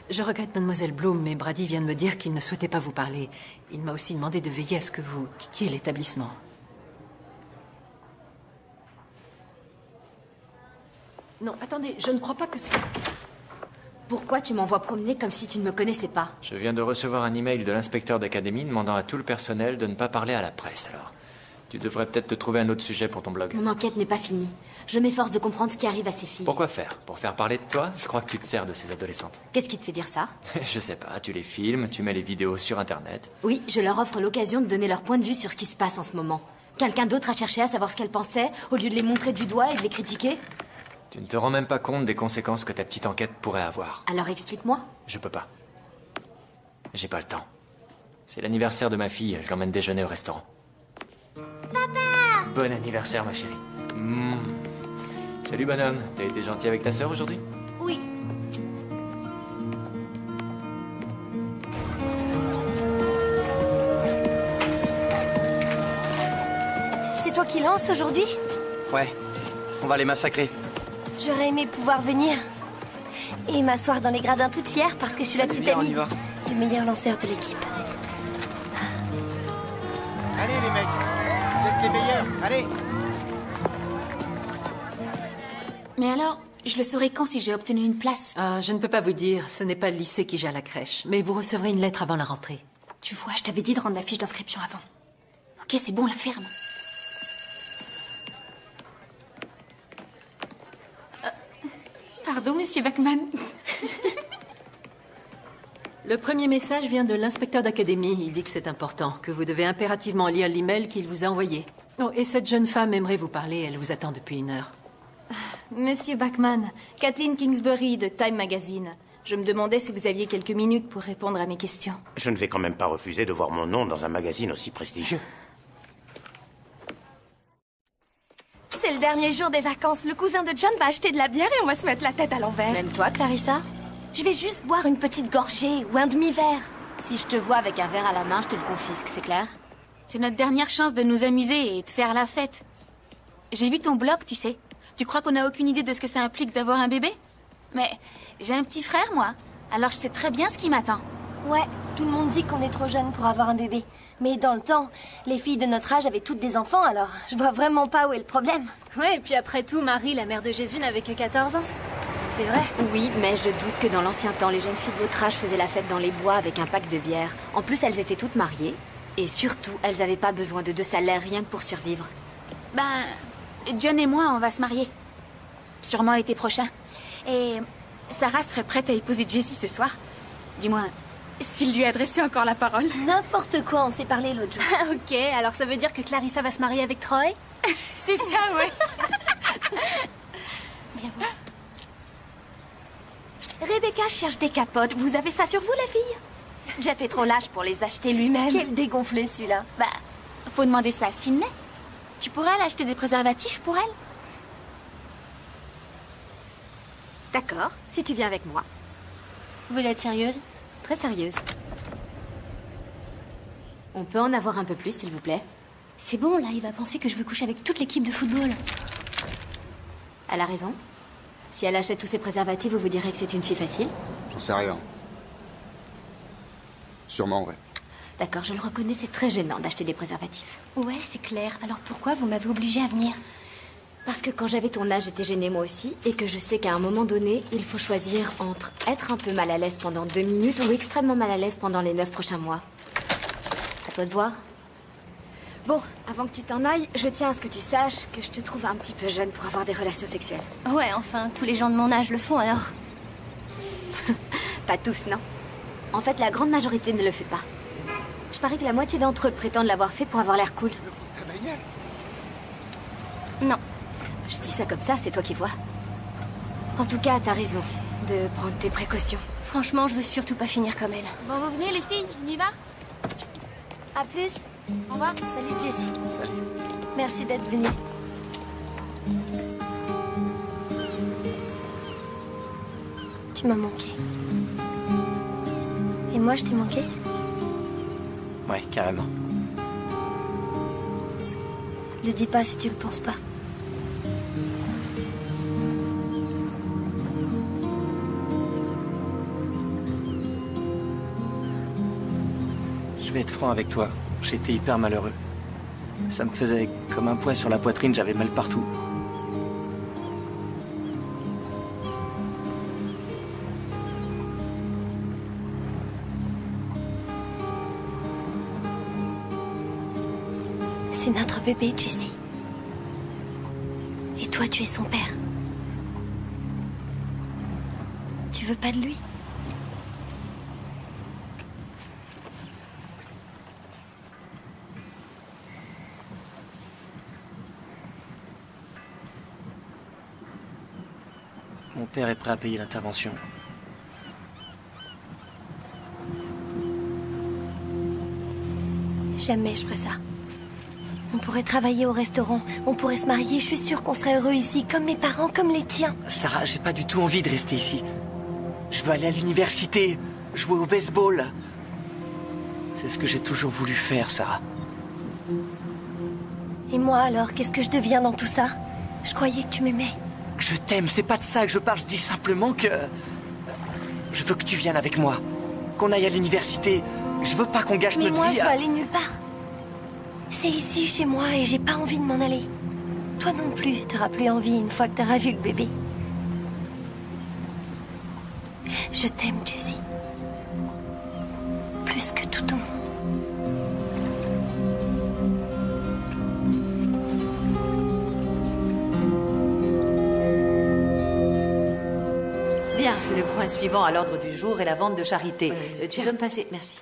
Je regrette Mademoiselle Bloom, mais Brady vient de me dire qu'il ne souhaitait pas vous parler. Il m'a aussi demandé de veiller à ce que vous quittiez l'établissement. Non, attendez, je ne crois pas que ce... Pourquoi tu m'envoies promener comme si tu ne me connaissais pas? Je viens de recevoir un email de l'inspecteur d'académie demandant à tout le personnel de ne pas parler à la presse, alors... Tu devrais peut-être te trouver un autre sujet pour ton blog. Mon enquête n'est pas finie. Je m'efforce de comprendre ce qui arrive à ces filles. Pourquoi faire? Pour faire parler de toi? Je crois que tu te sers de ces adolescentes. Qu'est-ce qui te fait dire ça? Je sais pas, tu les filmes, tu mets les vidéos sur Internet. Oui, je leur offre l'occasion de donner leur point de vue sur ce qui se passe en ce moment. Quelqu'un d'autre a cherché à savoir ce qu'elles pensaient, au lieu de les montrer du doigt et de les critiquer? Tu ne te rends même pas compte des conséquences que ta petite enquête pourrait avoir. Alors explique-moi. Je peux pas. J'ai pas le temps. C'est l'anniversaire de ma fille, je l'emmène déjeuner au restaurant. Papa! Bon anniversaire, ma chérie. Salut, bonhomme. T'as été gentil avec ta sœur aujourd'hui? Oui. C'est toi qui lances aujourd'hui? Ouais, on va les massacrer. J'aurais aimé pouvoir venir. Et m'asseoir dans les gradins toute fière parce que je suis la petite amie du meilleur lanceur de l'équipe. Allez les mecs, vous êtes les meilleurs, allez. Mais alors, je le saurai quand si j'ai obtenu une place? Ah, je ne peux pas vous dire, ce n'est pas le lycée qui gère la crèche. Mais vous recevrez une lettre avant la rentrée. Tu vois, je t'avais dit de rendre la fiche d'inscription avant. Ok, c'est bon, la ferme. Pardon, monsieur Bachman. Le premier message vient de l'inspecteur d'académie. Il dit que c'est important, que vous devez impérativement lire l'email qu'il vous a envoyé. Oh, et cette jeune femme aimerait vous parler, elle vous attend depuis 1 heure. Monsieur Bachman, Kathleen Kingsbury de Time Magazine. Je me demandais si vous aviez quelques minutes pour répondre à mes questions. Je ne vais quand même pas refuser de voir mon nom dans un magazine aussi prestigieux. C'est le dernier jour des vacances. Le cousin de John va acheter de la bière et on va se mettre la tête à l'envers. Même toi, Clarissa? Je vais juste boire une petite gorgée ou un demi-verre. Si je te vois avec un verre à la main, je te le confisque, c'est clair? C'est notre dernière chance de nous amuser et de faire la fête. J'ai vu ton blog, tu sais. Tu crois qu'on n'a aucune idée de ce que ça implique d'avoir un bébé? Mais j'ai un petit frère, moi. Alors je sais très bien ce qui m'attend. Ouais, tout le monde dit qu'on est trop jeune pour avoir un bébé. Mais dans le temps, les filles de notre âge avaient toutes des enfants, alors je vois vraiment pas où est le problème. Ouais, et puis après tout, Marie, la mère de Jésus, n'avait que 14 ans. C'est vrai. Oui, mais je doute que dans l'ancien temps, les jeunes filles de votre âge faisaient la fête dans les bois avec un pack de bière. En plus, elles étaient toutes mariées. Et surtout, elles n'avaient pas besoin de 2 salaires rien que pour survivre. Ben, John et moi, on va se marier. Sûrement l'été prochain. Et Sarah serait prête à épouser Jessie ce soir. Du moins, s'il lui adressait encore la parole. N'importe quoi, on s'est parlé l'autre jour. Ok, alors ça veut dire que Clarissa va se marier avec Troy? C'est ça, ouais. Viens voir. Rebecca cherche des capotes. Vous avez ça sur vous, les filles? Jeff est trop lâche pour les acheter lui-même. Quel dégonflé, celui-là. Bah, faut demander ça à Sydney. Tu pourrais aller acheter des préservatifs pour elle? D'accord, si tu viens avec moi. Vous êtes sérieuse? Très sérieuse. On peut en avoir un peu plus, s'il vous plaît? C'est bon, là, il va penser que je veux coucher avec toute l'équipe de football. Elle a raison. Si elle achète tous ses préservatifs, vous direz que c'est une fille facile? J'en sais rien. Sûrement, ouais. D'accord, je le reconnais, c'est très gênant d'acheter des préservatifs. Ouais, c'est clair. Alors pourquoi vous m'avez obligée à venir? Parce que quand j'avais ton âge, j'étais gênée moi aussi, et que je sais qu'à un moment donné, il faut choisir entre être un peu mal à l'aise pendant 2 minutes ou extrêmement mal à l'aise pendant les 9 prochains mois. À toi de voir. Bon, avant que tu t'en ailles, je tiens à ce que tu saches que je te trouve un petit peu jeune pour avoir des relations sexuelles. Ouais, enfin, tous les gens de mon âge le font alors. Pas tous, non. En fait, la grande majorité ne le fait pas. Je parie que la moitié d'entre eux prétendent l'avoir fait pour avoir l'air cool. Non. Je dis ça comme ça, c'est toi qui vois. En tout cas, t'as raison de prendre tes précautions. Franchement, je veux surtout pas finir comme elle. Bon, vous venez les filles, on y va? À plus. Au revoir. Salut Jessie. Salut. Merci d'être venue. Tu m'as manqué. Et moi, je t'ai manqué? Ouais, carrément. Le dis pas si tu le penses pas. Je vais être franc avec toi. J'étais hyper malheureux. Ça me faisait comme un poids sur la poitrine, j'avais mal partout. C'est notre bébé, Jessie. Et toi, tu es son père. Tu veux pas de lui? Mon père est prêt à payer l'intervention. Jamais je ferais ça. On pourrait travailler au restaurant, on pourrait se marier, je suis sûre qu'on serait heureux ici, comme mes parents, comme les tiens. Sarah, j'ai pas du tout envie de rester ici. Je veux aller à l'université, jouer au baseball. C'est ce que j'ai toujours voulu faire, Sarah. Et moi alors, qu'est-ce que je deviens dans tout ça? Je croyais que tu m'aimais. Je t'aime, c'est pas de ça que je parle, je dis simplement que... Je veux que tu viennes avec moi, qu'on aille à l'université. Je veux pas qu'on gâche notre vie. Mais moi, je veux aller nulle part. C'est ici, chez moi, et j'ai pas envie de m'en aller. Toi non plus, t'auras plus envie une fois que t'auras vu le bébé. Je t'aime, Jessie. Plus que tout au monde. Bien, le point suivant à l'ordre du jour est la vente de charité. Tu veux me passer? Merci.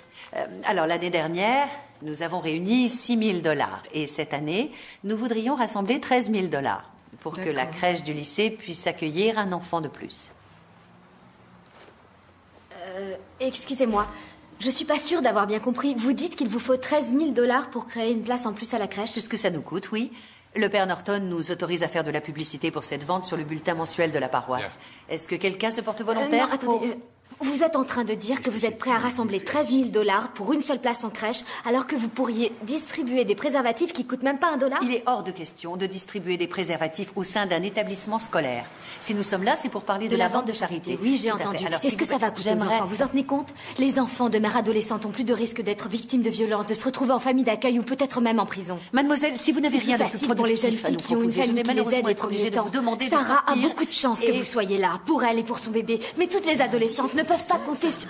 Alors, l'année dernière, nous avons réuni 6 000 $. Et cette année, nous voudrions rassembler 13 000 $ pour que la crèche du lycée puisse accueillir un enfant de plus. Excusez-moi. Je suis pas sûre d'avoir bien compris. Vous dites qu'il vous faut 13 000 $ pour créer une place en plus à la crèche? C'est ce que ça nous coûte, oui. Le père Norton nous autorise à faire de la publicité pour cette vente sur le bulletin mensuel de la paroisse. Bien. Est-ce que quelqu'un se porte volontaire? Non, attendez. Vous êtes en train de dire que vous êtes prêt à rassembler 13 000 $ pour une seule place en crèche, alors que vous pourriez distribuer des préservatifs qui coûtent même pas $1? Il est hors de question de distribuer des préservatifs au sein d'un établissement scolaire. Si nous sommes là, c'est pour parler de la vente de charité. Oui, j'ai entendu. Est-ce que ça va coûter aux enfants? Vous en tenez compte? Les enfants de mères adolescentes ont plus de risques d'être victimes de violences, de se retrouver en famille d'accueil ou peut-être même en prison. Mademoiselle, si vous n'avez rien de plus productif pour les jeunes filles qui ont une famille qui les aide et premiers temps. Sarah a beaucoup de chance que vous soyez là, pour elle et pour son bébé. Mais toutes les adolescentes ne peuvent pas compter sur...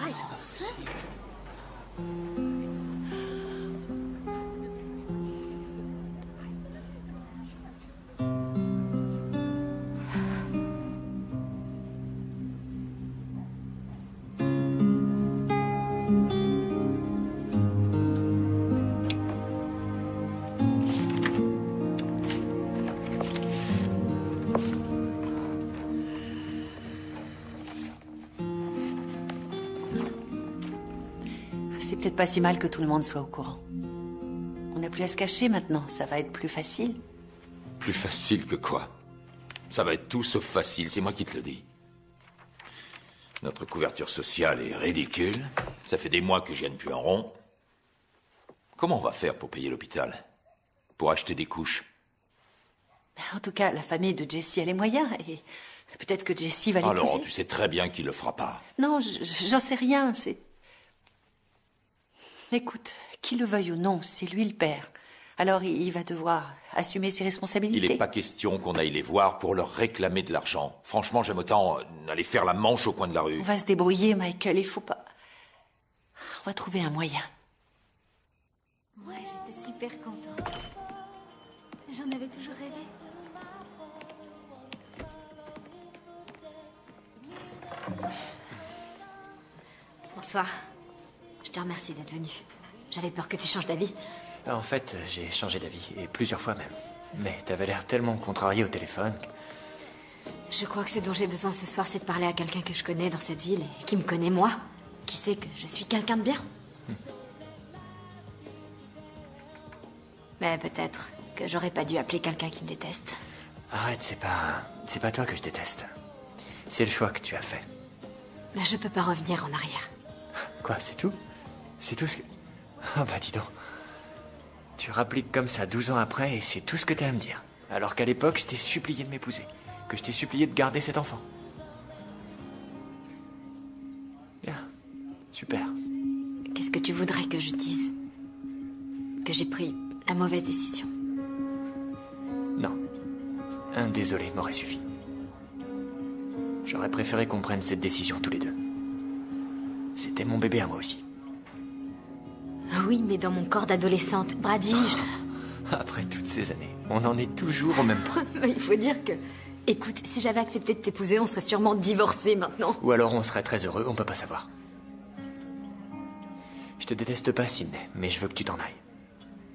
C'est peut-être pas si mal que tout le monde soit au courant. On n'a plus à se cacher maintenant, ça va être plus facile. Plus facile que quoi? Ça va être tout sauf facile, c'est moi qui te le dis. Notre couverture sociale est ridicule. Ça fait des mois que je gagne plus un rond. Comment on va faire pour payer l'hôpital? Pour acheter des couches? En tout cas, la famille de Jessie a les moyens et peut-être que Jessie va l'épouser. Alors, tu sais très bien qu'il le fera pas. Non, j'en sais rien, c'est... Écoute, qu'il le veuille ou non, c'est lui le père. Alors il va devoir assumer ses responsabilités. Il n'est pas question qu'on aille les voir pour leur réclamer de l'argent. Franchement, j'aime autant aller faire la manche au coin de la rue. On va se débrouiller, Michael, il faut pas... On va trouver un moyen. Ouais, j'étais super contente. J'en avais toujours rêvé. Bonsoir. Je te remercie d'être venu. J'avais peur que tu changes d'avis. En fait, j'ai changé d'avis, et plusieurs fois même. Mais t'avais l'air tellement contrarié au téléphone. Je crois que ce dont j'ai besoin ce soir, c'est de parler à quelqu'un que je connais dans cette ville et qui me connaît moi. Qui sait que je suis quelqu'un de bien. Mais peut-être que j'aurais pas dû appeler quelqu'un qui me déteste. Arrête, c'est pas toi que je déteste. C'est le choix que tu as fait. Mais je peux pas revenir en arrière. Quoi, c'est tout? C'est tout ce que... Ah bah dis donc. Tu rappliques comme ça 12 ans après et c'est tout ce que t'as à me dire. Alors qu'à l'époque, je t'ai supplié de m'épouser. Que je t'ai supplié de garder cet enfant. Bien. Super. Qu'est-ce que tu voudrais que je dise? Que j'ai pris la mauvaise décision? Non. Un désolé m'aurait suffi. J'aurais préféré qu'on prenne cette décision tous les deux. C'était mon bébé à moi aussi. Oui, mais dans mon corps d'adolescente, Brady, Après toutes ces années, on en est toujours au même point. Il faut dire que... Écoute, si j'avais accepté de t'épouser, on serait sûrement divorcés maintenant. Ou alors on serait très heureux, on peut pas savoir. Je te déteste pas, Sydney, mais je veux que tu t'en ailles.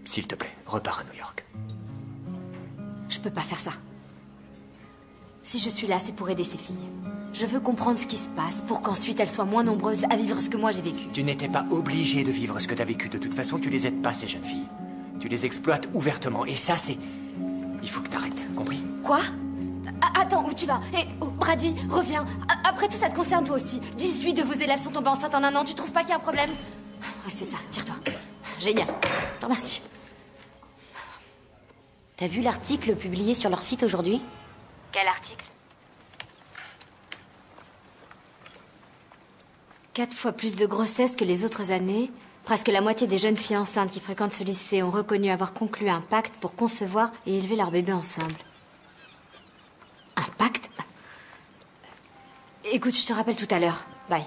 S'il te plaît, repars à New York. Je peux pas faire ça. Si je suis là, c'est pour aider ces filles. Je veux comprendre ce qui se passe pour qu'ensuite elles soient moins nombreuses à vivre ce que moi j'ai vécu. Tu n'étais pas obligé de vivre ce que t'as vécu. De toute façon, tu les aides pas, ces jeunes filles. Tu les exploites ouvertement. Et ça, c'est... Il faut que t'arrêtes, compris? Quoi? Attends, où tu vas? Hé, Brady, reviens. Après tout, ça te concerne toi aussi. 18 de vos élèves sont tombés enceintes en un an. Tu trouves pas qu'il y a un problème? Ouais, c'est ça, tire-toi. Génial. Je te remercie. T'as vu l'article publié sur leur site aujourd'hui? Quel article? 4 fois plus de grossesses que les autres années. Presque la moitié des jeunes filles enceintes qui fréquentent ce lycée ont reconnu avoir conclu un pacte pour concevoir et élever leur bébé ensemble. Un pacte? Écoute, je te rappelle tout à l'heure. Bye.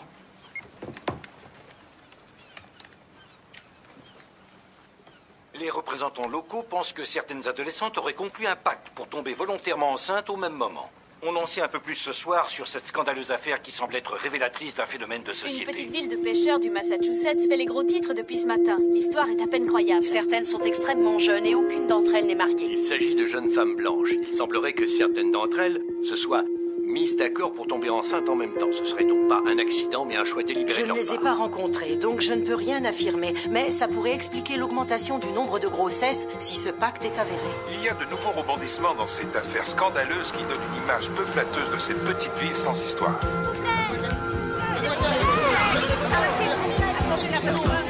Les représentants locaux pensent que certaines adolescentes auraient conclu un pacte pour tomber volontairement enceintes au même moment. On en sait un peu plus ce soir sur cette scandaleuse affaire qui semble être révélatrice d'un phénomène de société. Une petite ville de pêcheurs du Massachusetts fait les gros titres depuis ce matin. L'histoire est à peine croyable. Certaines sont extrêmement jeunes et aucune d'entre elles n'est mariée. Il s'agit de jeunes femmes blanches. Il semblerait que certaines d'entre elles se soient mises d'accord pour tomber enceintes en même temps. Ce serait donc pas un accident, mais un choix délibéré Je de ne leur les ai part. pas rencontrées, donc je ne peux rien affirmer. Mais ça pourrait expliquer l'augmentation du nombre de grossesses si ce pacte est avéré. Il y a de nouveaux rebondissements dans cette affaire scandaleuse qui donne une image peu flatteuse de cette petite ville sans histoire.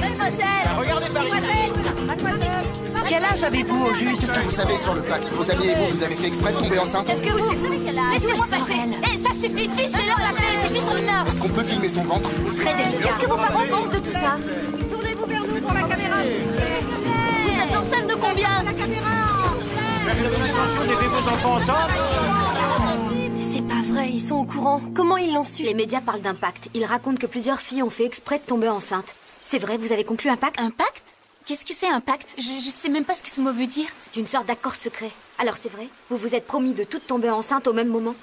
Mademoiselle! Regardez par ici! Mademoiselle! Quel âge avez-vous au juste? Qu'est-ce que vous savez sur le pacte? Vos amis et vous avez fait exprès de tomber enceinte? Est-ce que vous savez qu'elle a... Laissez-moi passer. Eh, ça suffit, fichez-leur la paix, c'est pis son mineur. Est-ce qu'on peut filmer son ventre? Très délicat. Qu'est-ce que vos parents pensent de tout ça? Tournez-vous vers nous pour la caméra. Vous êtes enceinte de combien? La caméra. Vous avez l'intention d'élever vos enfants ensemble? C'est pas vrai, ils sont au courant. Comment ils l'ont su? Les médias parlent d'un pacte. Ils racontent que plusieurs filles ont fait exprès de tomber enceintes. C'est vrai, vous avez conclu un pacte? Un pacte? Qu'est-ce que c'est un pacte? Je sais même pas ce que ce mot veut dire. C'est une sorte d'accord secret. Alors c'est vrai, vous vous êtes promis de toutes tomber enceintes au même moment?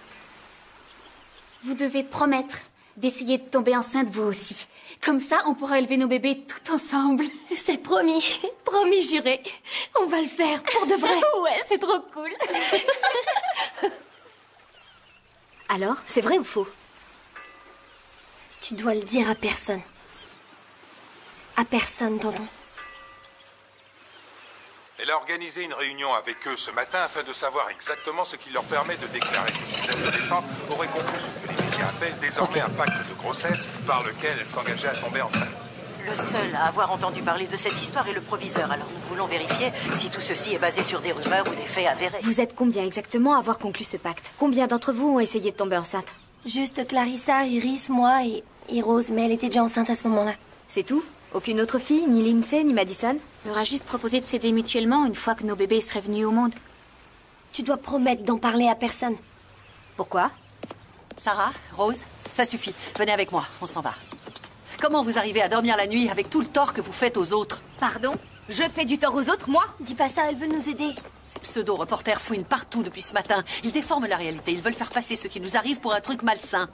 Vous devez promettre d'essayer de tomber enceinte vous aussi. Comme ça, on pourra élever nos bébés tout ensemble. C'est promis. Promis, juré. On va le faire, pour de vrai. Ouais, c'est trop cool. Alors, c'est vrai ou faux? Tu dois le dire à personne. À personne, t'entends? Elle a organisé une réunion avec eux ce matin afin de savoir exactement ce qui leur permet de déclarer que ces adolescentes auraient conclu ce que les médias appellent désormais un pacte de grossesse par lequel elles s'engageaient à tomber enceinte. Le seul à avoir entendu parler de cette histoire est le proviseur. Alors nous voulons vérifier si tout ceci est basé sur des rumeurs ou des faits avérés. Vous êtes combien exactement à avoir conclu ce pacte? Combien d'entre vous ont essayé de tomber enceinte? Juste Clarissa, Iris, moi et Rose, mais elle était déjà enceinte à ce moment-là. C'est tout? Aucune autre fille, ni Lindsay, ni Madison? On leur a juste proposé de s'aider mutuellement une fois que nos bébés seraient venus au monde. Tu dois promettre d'en parler à personne. Pourquoi? Sarah, Rose, ça suffit. Venez avec moi, on s'en va. Comment vous arrivez à dormir la nuit avec tout le tort que vous faites aux autres? Pardon? Je fais du tort aux autres, moi? Dis pas ça, elle veut nous aider. Ces pseudo-reporters fouinent partout depuis ce matin. Ils déforment la réalité. Ils veulent faire passer ce qui nous arrive pour un truc malsain.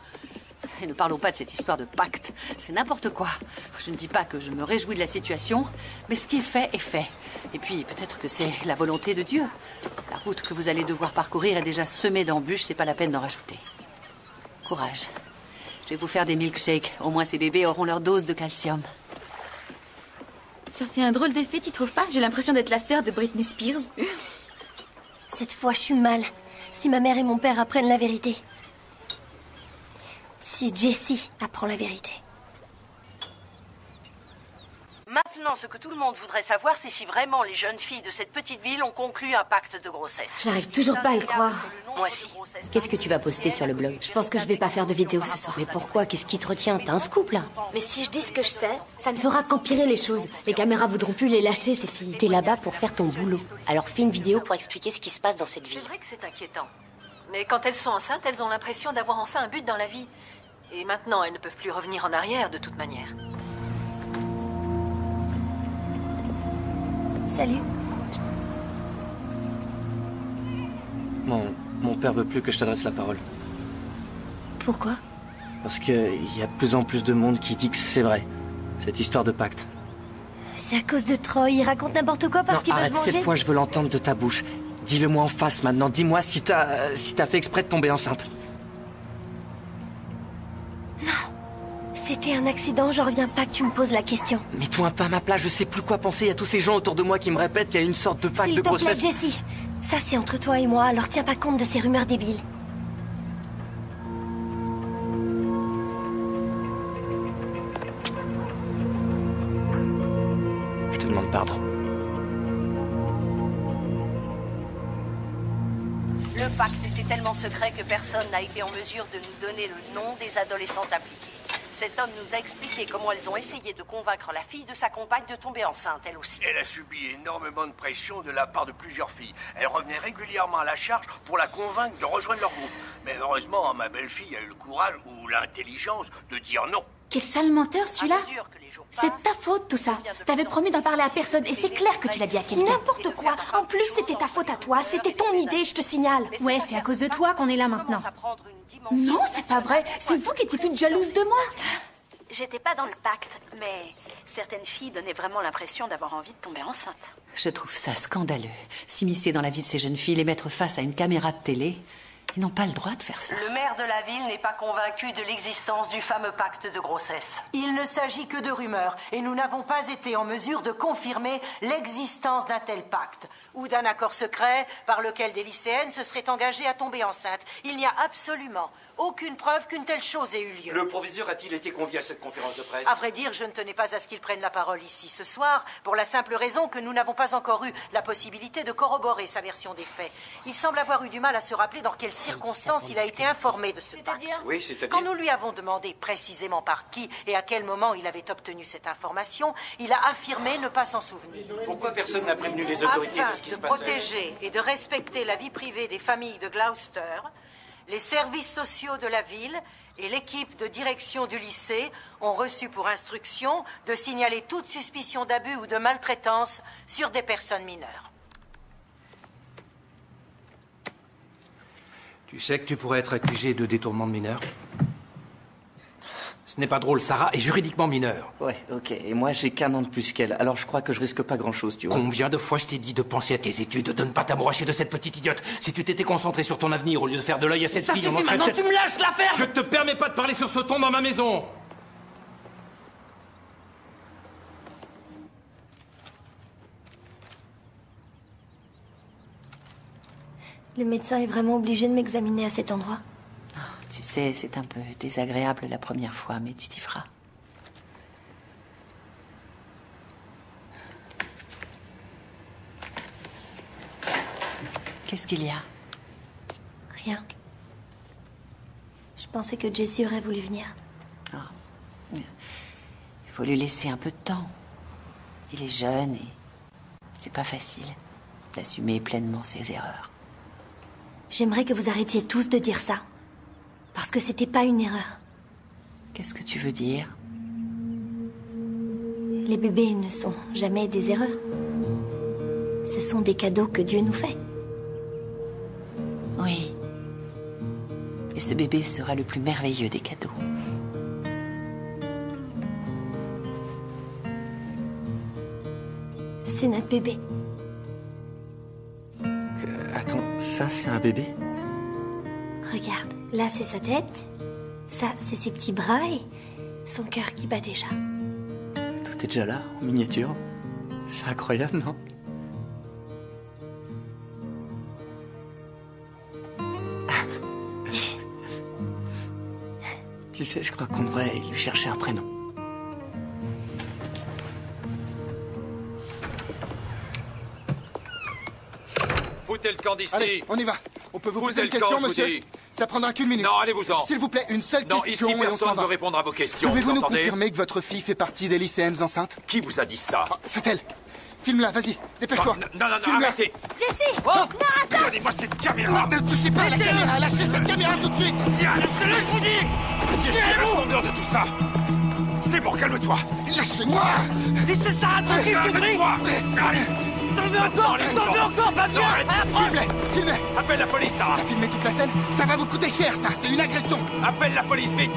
Et ne parlons pas de cette histoire de pacte. C'est n'importe quoi. Je ne dis pas que je me réjouis de la situation, mais ce qui est fait est fait. Et puis, peut-être que c'est la volonté de Dieu. La route que vous allez devoir parcourir est déjà semée d'embûches, c'est pas la peine d'en rajouter. Courage. Je vais vous faire des milkshakes. Au moins, ces bébés auront leur dose de calcium. Ça fait un drôle d'effet, tu trouves pas? J'ai l'impression d'être la sœur de Britney Spears. Cette fois, je suis mal. Si ma mère et mon père apprennent la vérité. Si Jessie apprend la vérité. Maintenant, ce que tout le monde voudrait savoir, c'est si vraiment les jeunes filles de cette petite ville ont conclu un pacte de grossesse. J'arrive toujours pas à le croire. Moi aussi. Qu'est-ce que tu vas poster sur le blog? Je pense que je vais pas faire de vidéo ce soir. Mais pourquoi? Qu'est-ce qui te retient? T'as un scoop, là? Mais si je dis ce que je sais, ça ne fera qu'empirer les choses. Les caméras voudront plus les lâcher, ces filles. T'es là-bas pour faire ton boulot. Alors fais une vidéo pour expliquer ce qui se passe dans cette vie. C'est vrai que c'est inquiétant. Mais quand elles sont enceintes, elles ont l'impression d'avoir enfin un but dans la vie. Et maintenant, elles ne peuvent plus revenir en arrière, de toute manière. Salut. Mon père veut plus que je t'adresse la parole. Pourquoi? Parce qu'il y a de plus en plus de monde qui dit que c'est vrai. Cette histoire de pacte. C'est à cause de Troy, il raconte n'importe quoi parce qu'il va se venger. Cette fois je veux l'entendre de ta bouche. Dis-le-moi en face maintenant, dis-moi si t'as fait exprès de tomber enceinte. C'était un accident, je reviens pas que tu me poses la question. Mets-toi un peu à ma place, je sais plus quoi penser. Il y a tous ces gens autour de moi qui me répètent qu'il y a une sorte de pacte de grossesse. S'il te plaît, Jessie. Ça, c'est entre toi et moi, alors tiens pas compte de ces rumeurs débiles. Je te demande pardon. Le pacte était tellement secret que personne n'a été en mesure de nous donner le nom des adolescentes impliquées. Cet homme nous a expliqué comment elles ont essayé de convaincre la fille de sa compagne de tomber enceinte, elle aussi. Elle a subi énormément de pression de la part de plusieurs filles. Elle revenait régulièrement à la charge pour la convaincre de rejoindre leur groupe. Mais heureusement, ma belle-fille a eu le courage ou l'intelligence de dire non. Quel sale menteur, celui-là. C'est ta faute, tout ça. T'avais promis d'en parler à personne, et c'est clair que tu l'as dit à quelqu'un. N'importe quoi. En plus, c'était ta faute à toi. C'était ton idée, je te signale. Ouais, c'est à cause de toi qu'on est là maintenant. Non, c'est pas vrai. C'est vous qui étiez toute jalouse de moi. J'étais pas dans le pacte, mais certaines filles donnaient vraiment l'impression d'avoir envie de tomber enceinte. Je trouve ça scandaleux. S'immiscer dans la vie de ces jeunes filles, les mettre face à une caméra de télé. Ils n'ont pas le droit de faire ça. Le maire de la ville n'est pas convaincu de l'existence du fameux pacte de grossesse. Il ne s'agit que de rumeurs, et nous n'avons pas été en mesure de confirmer l'existence d'un tel pacte, ou d'un accord secret par lequel des lycéennes se seraient engagées à tomber enceintes. Il n'y a absolument aucune preuve qu'une telle chose ait eu lieu. Le proviseur a-t-il été convié à cette conférence de presse? À vrai dire, je ne tenais pas à ce qu'il prenne la parole ici ce soir, pour la simple raison que nous n'avons pas encore eu la possibilité de corroborer sa version des faits. Il semble avoir eu du mal à se rappeler dans quelles circonstances il a été informé de ce pacte. Oui, c'est-à-dire? Quand nous lui avons demandé précisément par qui et à quel moment il avait obtenu cette information, il a affirmé ne pas s'en souvenir. Pourquoi personne n'a prévenu les autorités de ce qui se passait? Afin de protéger et de respecter la vie privée des familles de Gloucester, les services sociaux de la ville et l'équipe de direction du lycée ont reçu pour instruction de signaler toute suspicion d'abus ou de maltraitance sur des personnes mineures. Tu sais que tu pourrais être accusé de détournement de mineur? Ce n'est pas drôle, Sarah est juridiquement mineure. Ouais, ok. Et moi, j'ai qu'un an de plus qu'elle. Alors je crois que je risque pas grand-chose, tu vois. Combien de fois je t'ai dit de penser à tes études, de ne pas t'amouracher de cette petite idiote? Si tu t'étais concentré sur ton avenir au lieu de faire de l'œil à cette fille, on en serait maintenant tu me lâches l'affaire. Je te permets pas de parler sur ce ton dans ma maison. Le médecin est vraiment obligé de m'examiner à cet endroit. Tu sais, c'est un peu désagréable la première fois, mais tu t'y feras. Qu'est-ce qu'il y a? Rien. Je pensais que Jessie aurait voulu venir. Il faut lui laisser un peu de temps. Il est jeune et c'est pas facile d'assumer pleinement ses erreurs. J'aimerais que vous arrêtiez tous de dire ça. Parce que c'était pas une erreur. Qu'est-ce que tu veux dire? Les bébés ne sont jamais des erreurs. Ce sont des cadeaux que Dieu nous fait. Oui. Et ce bébé sera le plus merveilleux des cadeaux. C'est notre bébé. Attends, ça c'est un bébé? Regarde, là c'est sa tête, ça c'est ses petits bras et son cœur qui bat déjà. Tout est déjà là, en miniature. C'est incroyable, non? Tu sais, je crois qu'on devrait lui chercher un prénom. Foutez le camp d'ici. Allez, on y va. On peut vous Foutez poser une le camp, question, je vous monsieur? dis. Ça prendra qu'une minute. Non, allez-vous-en. S'il vous plaît, une seule Non, question ici, et on personne s'en ne va. veut répondre à vos questions. Pouvez-vous vous nous entendez? confirmer que votre fille fait partie des lycéennes enceintes? Qui vous a dit ça? C'est elle. Filme-la, vas-y, dépêche-toi. Non, Filme-la. arrêtez. Jessie! Oh, non, attends! Donnez-moi cette caméra. Ne touchez pas à la caméra, lâchez cette caméra tout de suite. Lâchez-le, je vous dis. Jessie, reste en dehors de tout ça. C'est bon, calme-toi. Lâchez-moi. Laissez ça tranquille, compris? Allez. T'en veux encore, pas bien. Filmez. Appelle la police, Sarah. T'as filmé toute la scène? Ça va vous coûter cher, ça. C'est une agression. Appelle la police, vite.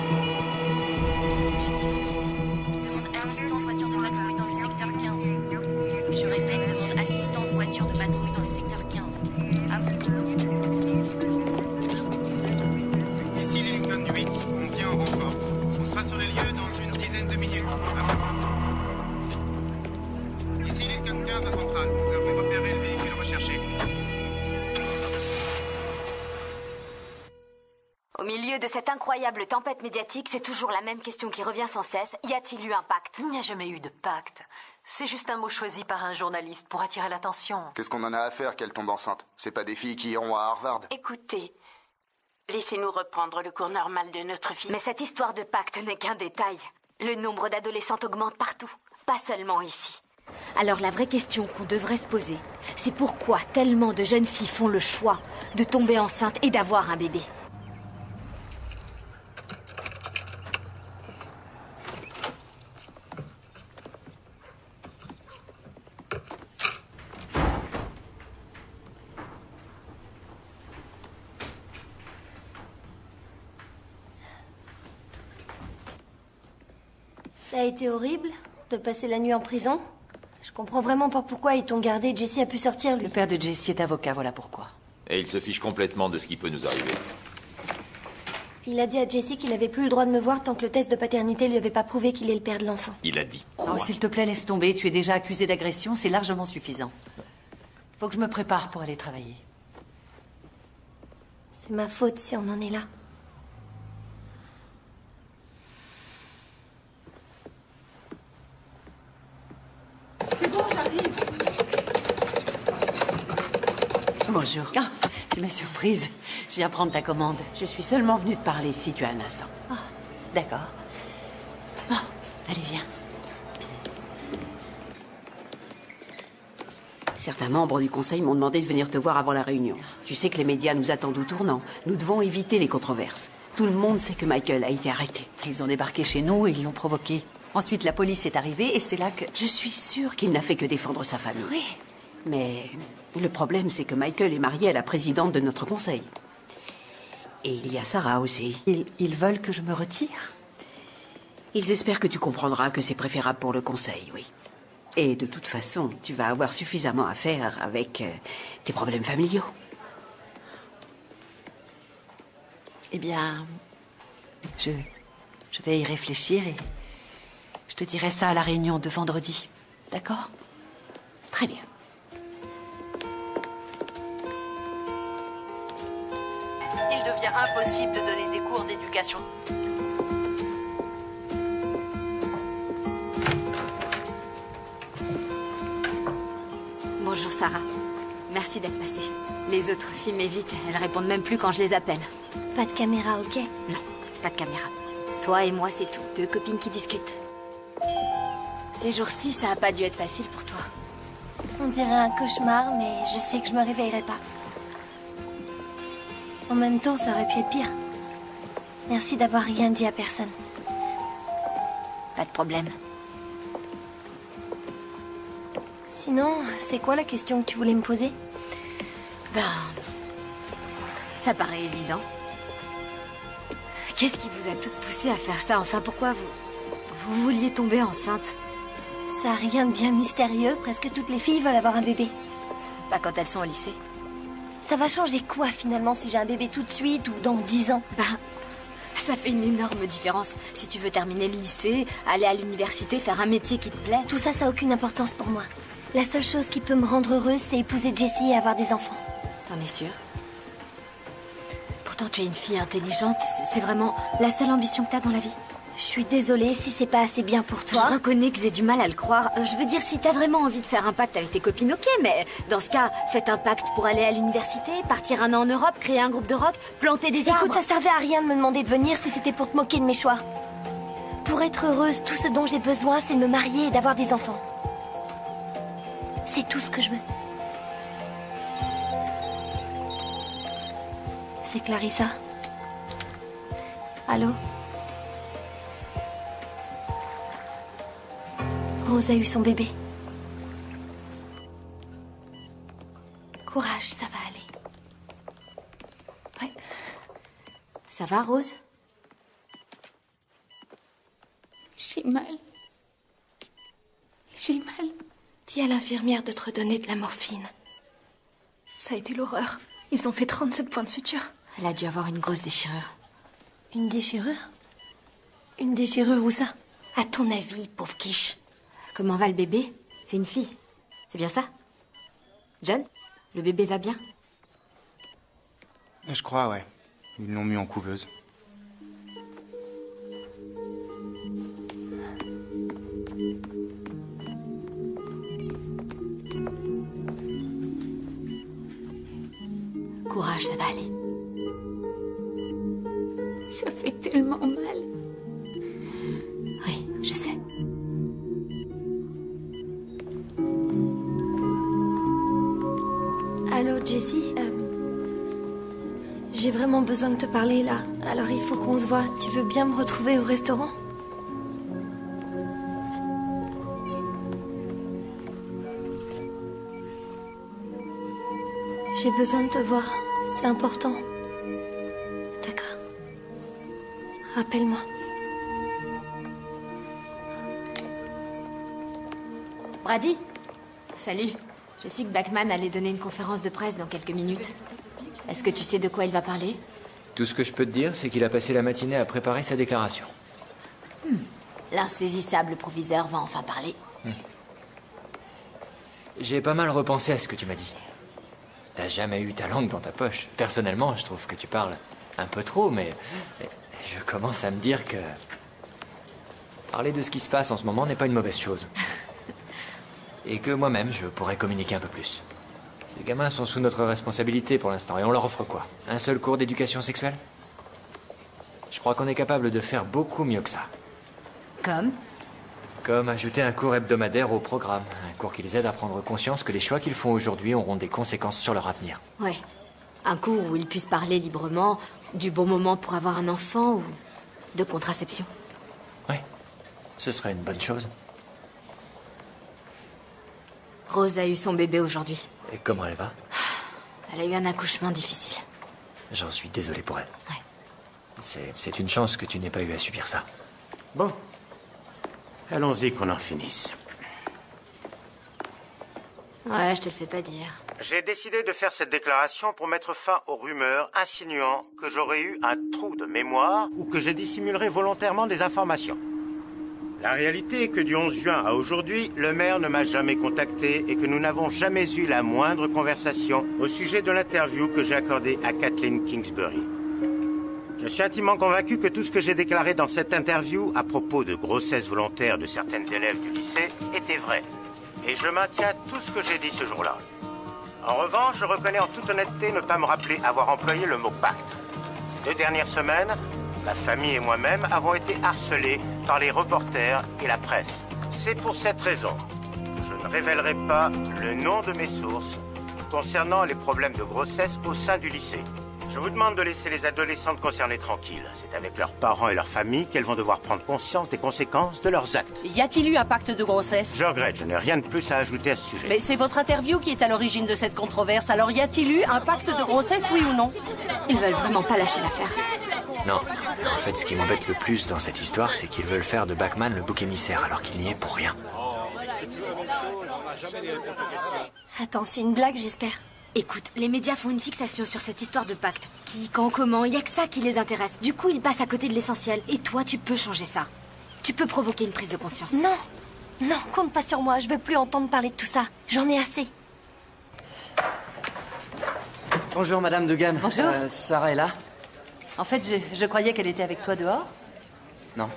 Demande assistance voiture de patrouille dans le secteur 15. Et je répète, demande assistance voiture de patrouille dans le secteur 15. À vous. Ici Lincoln 8, on vient en renfort. On sera sur les lieux dans une dizaine de minutes. Ici Lincoln 15 à Centrale. Nous avons repéré le véhicule recherché. Au milieu de cette incroyable tempête médiatique, c'est toujours la même question qui revient sans cesse. Y a-t-il eu un pacte? Il n'y a jamais eu de pacte. C'est juste un mot choisi par un journaliste pour attirer l'attention. Qu'est-ce qu'on en a à faire qu'elle tombe enceinte? C'est pas des filles qui iront à Harvard. Écoutez, laissez-nous reprendre le cours normal de notre vie. Mais cette histoire de pacte n'est qu'un détail. Le nombre d'adolescentes augmente partout, pas seulement ici. Alors la vraie question qu'on devrait se poser, c'est pourquoi tellement de jeunes filles font le choix de tomber enceinte et d'avoir un bébé? Ça a été horrible de passer la nuit en prison. Je comprends vraiment pas pourquoi ils t'ont gardé. Jessie a pu sortir, lui. Le père de Jessie est avocat, voilà pourquoi. Et il se fiche complètement de ce qui peut nous arriver. Il a dit à Jessie qu'il avait plus le droit de me voir tant que le test de paternité lui avait pas prouvé qu'il est le père de l'enfant. Il a dit quoi? Oh, s'il te plaît, laisse tomber. Tu es déjà accusé d'agression, c'est largement suffisant. Faut que je me prépare pour aller travailler. C'est ma faute si on en est là. C'est bon, j'arrive. Bonjour. Ah, tu m'as surprise. Je viens prendre ta commande. Je suis seulement venue te parler si tu as un instant. Ah, d'accord. Bon, allez, viens. Certains membres du conseil m'ont demandé de venir te voir avant la réunion. Tu sais que les médias nous attendent au tournant. Nous devons éviter les controverses. Tout le monde sait que Michael a été arrêté. Ils ont débarqué chez nous et ils l'ont provoqué. Ensuite, la police est arrivée et c'est là que... Je suis sûre qu'il n'a fait que défendre sa famille. Oui. Mais le problème, c'est que Michael est marié à la présidente de notre conseil. Et il y a Sarah aussi. Ils veulent que je me retire? Ils espèrent que tu comprendras que c'est préférable pour le conseil, oui. Et de toute façon, tu vas avoir suffisamment à faire avec tes problèmes familiaux. Eh bien, je vais y réfléchir et je te dirai ça à la réunion de vendredi. D'accord? Très bien. Il devient impossible de donner des cours d'éducation. Bonjour Sarah. Merci d'être passée. Les autres filles m'évitent. Elles répondent même plus quand je les appelle. Pas de caméra, ok? Non, pas de caméra. Toi et moi, c'est tout. Deux copines qui discutent. Ces jours-ci, ça a pas dû être facile pour toi. On dirait un cauchemar, mais je sais que je me réveillerai pas. En même temps, ça aurait pu être pire. Merci d'avoir rien dit à personne. Pas de problème. Sinon, c'est quoi la question que tu voulais me poser? Ben... ça paraît évident. Qu'est-ce qui vous a toutes poussé à faire ça? Enfin, pourquoi vous vouliez tomber enceinte? Ça a rien de bien mystérieux. Presque toutes les filles veulent avoir un bébé. Pas quand elles sont au lycée. Ça va changer quoi, finalement, si j'ai un bébé tout de suite ou dans 10 ans? Ben... ça fait une énorme différence. Si tu veux terminer le lycée, aller à l'université, faire un métier qui te plaît... Tout ça, ça a aucune importance pour moi. La seule chose qui peut me rendre heureuse, c'est épouser Jessie et avoir des enfants. T'en es sûre? Pourtant, tu es une fille intelligente. C'est vraiment la seule ambition que t'as dans la vie. Je suis désolée si c'est pas assez bien pour toi. Je reconnais que j'ai du mal à le croire. Je veux dire, si t'as vraiment envie de faire un pacte avec tes copines, ok, mais dans ce cas, faites un pacte pour aller à l'université, partir un an en Europe, créer un groupe de rock, planter des arbres. Écoute, ça servait à rien de me demander de venir si c'était pour te moquer de mes choix. Pour être heureuse, tout ce dont j'ai besoin, c'est de me marier et d'avoir des enfants. C'est tout ce que je veux. C'est Clarissa. Allô? Rose a eu son bébé. Courage, ça va aller. Ouais. Ça va, Rose? J'ai mal. J'ai mal. Dis à l'infirmière de te redonner de la morphine. Ça a été l'horreur. Ils ont fait 37 points de suture. Elle a dû avoir une grosse déchirure. Une déchirure? Une déchirure où ça? À ton avis, pauvre quiche? Comment va le bébé? C'est une fille. C'est bien ça? John? Le bébé va bien? Je crois, ouais. Ils l'ont mis en couveuse. Courage, ça va aller. Ça fait tellement mal. Oui, je sais. Allô, Jessie? J'ai vraiment besoin de te parler, là. Alors il faut qu'on se voit. Tu veux bien me retrouver au restaurant? J'ai besoin de te voir. C'est important. D'accord. Rappelle-moi. Brady? Salut. J'ai su que Bachman allait donner une conférence de presse dans quelques minutes. Est-ce que tu sais de quoi il va parler? Tout ce que je peux te dire, c'est qu'il a passé la matinée à préparer sa déclaration. L'insaisissable proviseur va enfin parler. J'ai pas mal repensé à ce que tu m'as dit. T'as jamais eu ta langue dans ta poche. Personnellement, je trouve que tu parles un peu trop, mais je commence à me dire que parler de ce qui se passe en ce moment n'est pas une mauvaise chose. Et que moi-même, je pourrais communiquer un peu plus. Ces gamins sont sous notre responsabilité pour l'instant, et on leur offre quoi? Un seul cours d'éducation sexuelle? Je crois qu'on est capable de faire beaucoup mieux que ça. Comme ajouter un cours hebdomadaire au programme. Un cours qui les aide à prendre conscience que les choix qu'ils font aujourd'hui auront des conséquences sur leur avenir. Ouais. Un cours où ils puissent parler librement du bon moment pour avoir un enfant ou de contraception. Ouais. Ce serait une bonne chose. Rose a eu son bébé aujourd'hui. Et comment elle va? Elle a eu un accouchement difficile. J'en suis désolé pour elle. Ouais. C'est une chance que tu n'aies pas eu à subir ça. Bon. Allons-y qu'on en finisse. Ouais, je te le fais pas dire. J'ai décidé de faire cette déclaration pour mettre fin aux rumeurs insinuant que j'aurais eu un trou de mémoire ou que je dissimulerais volontairement des informations. La réalité est que du 11 juin à aujourd'hui, le maire ne m'a jamais contacté et que nous n'avons jamais eu la moindre conversation au sujet de l'interview que j'ai accordée à Kathleen Kingsbury. Je suis intimement convaincu que tout ce que j'ai déclaré dans cette interview à propos de grossesse volontaire de certaines élèves du lycée était vrai. Et je maintiens tout ce que j'ai dit ce jour-là. En revanche, je reconnais en toute honnêteté ne pas me rappeler avoir employé le mot pacte. Ces 2 dernières semaines, ma famille et moi-même avons été harcelés par les reporters et la presse. C'est pour cette raison. Je ne révélerai pas le nom de mes sources concernant les problèmes de grossesse au sein du lycée. Je vous demande de laisser les adolescentes concernées tranquilles. C'est avec leurs parents et leurs familles qu'elles vont devoir prendre conscience des conséquences de leurs actes. Y a-t-il eu un pacte de grossesse? Je regrette, je n'ai rien de plus à ajouter à ce sujet. Mais c'est votre interview qui est à l'origine de cette controverse. Alors y a-t-il eu un pacte de grossesse, oui ou non? Ils veulent vraiment pas lâcher l'affaire. Non. En fait, ce qui m'embête le plus dans cette histoire, c'est qu'ils veulent faire de Bachman le bouc émissaire, alors qu'il n'y est pour rien. Attends, c'est une blague, j'espère. Écoute, les médias font une fixation sur cette histoire de pacte. Qui, quand, comment, il y a que ça qui les intéresse. Du coup, ils passent à côté de l'essentiel. Et toi, tu peux changer ça. Tu peux provoquer une prise de conscience. Non, non, compte pas sur moi. Je veux plus entendre parler de tout ça. J'en ai assez. Bonjour, Madame Dugan. Bonjour. Sarah est là? En fait, je croyais qu'elle était avec toi dehors. Non.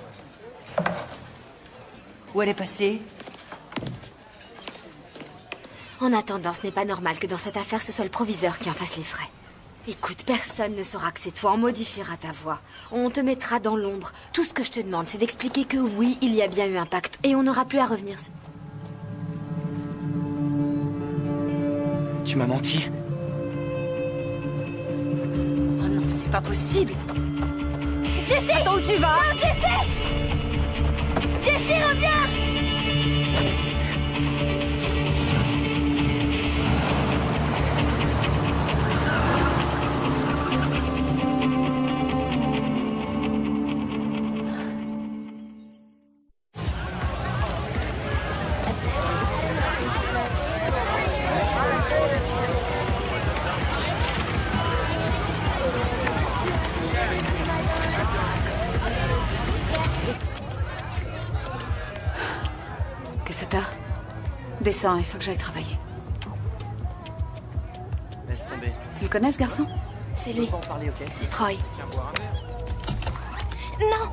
Où elle est passée? En attendant, ce n'est pas normal que dans cette affaire, ce soit le proviseur qui en fasse les frais. Écoute, personne ne saura que c'est toi. On modifiera ta voix. On te mettra dans l'ombre. Tout ce que je te demande, c'est d'expliquer que oui, il y a bien eu un pacte. Et on n'aura plus à revenir. Tu m'as menti? Oh non, c'est pas possible. Jessie! Attends, où tu vas? Non, Jessie! Jessie, reviens! Descends, il faut que j'aille travailler. Laisse tomber. Tu le connais, ce garçon? C'est lui. On va en parler, ok? C'est Troy. Non!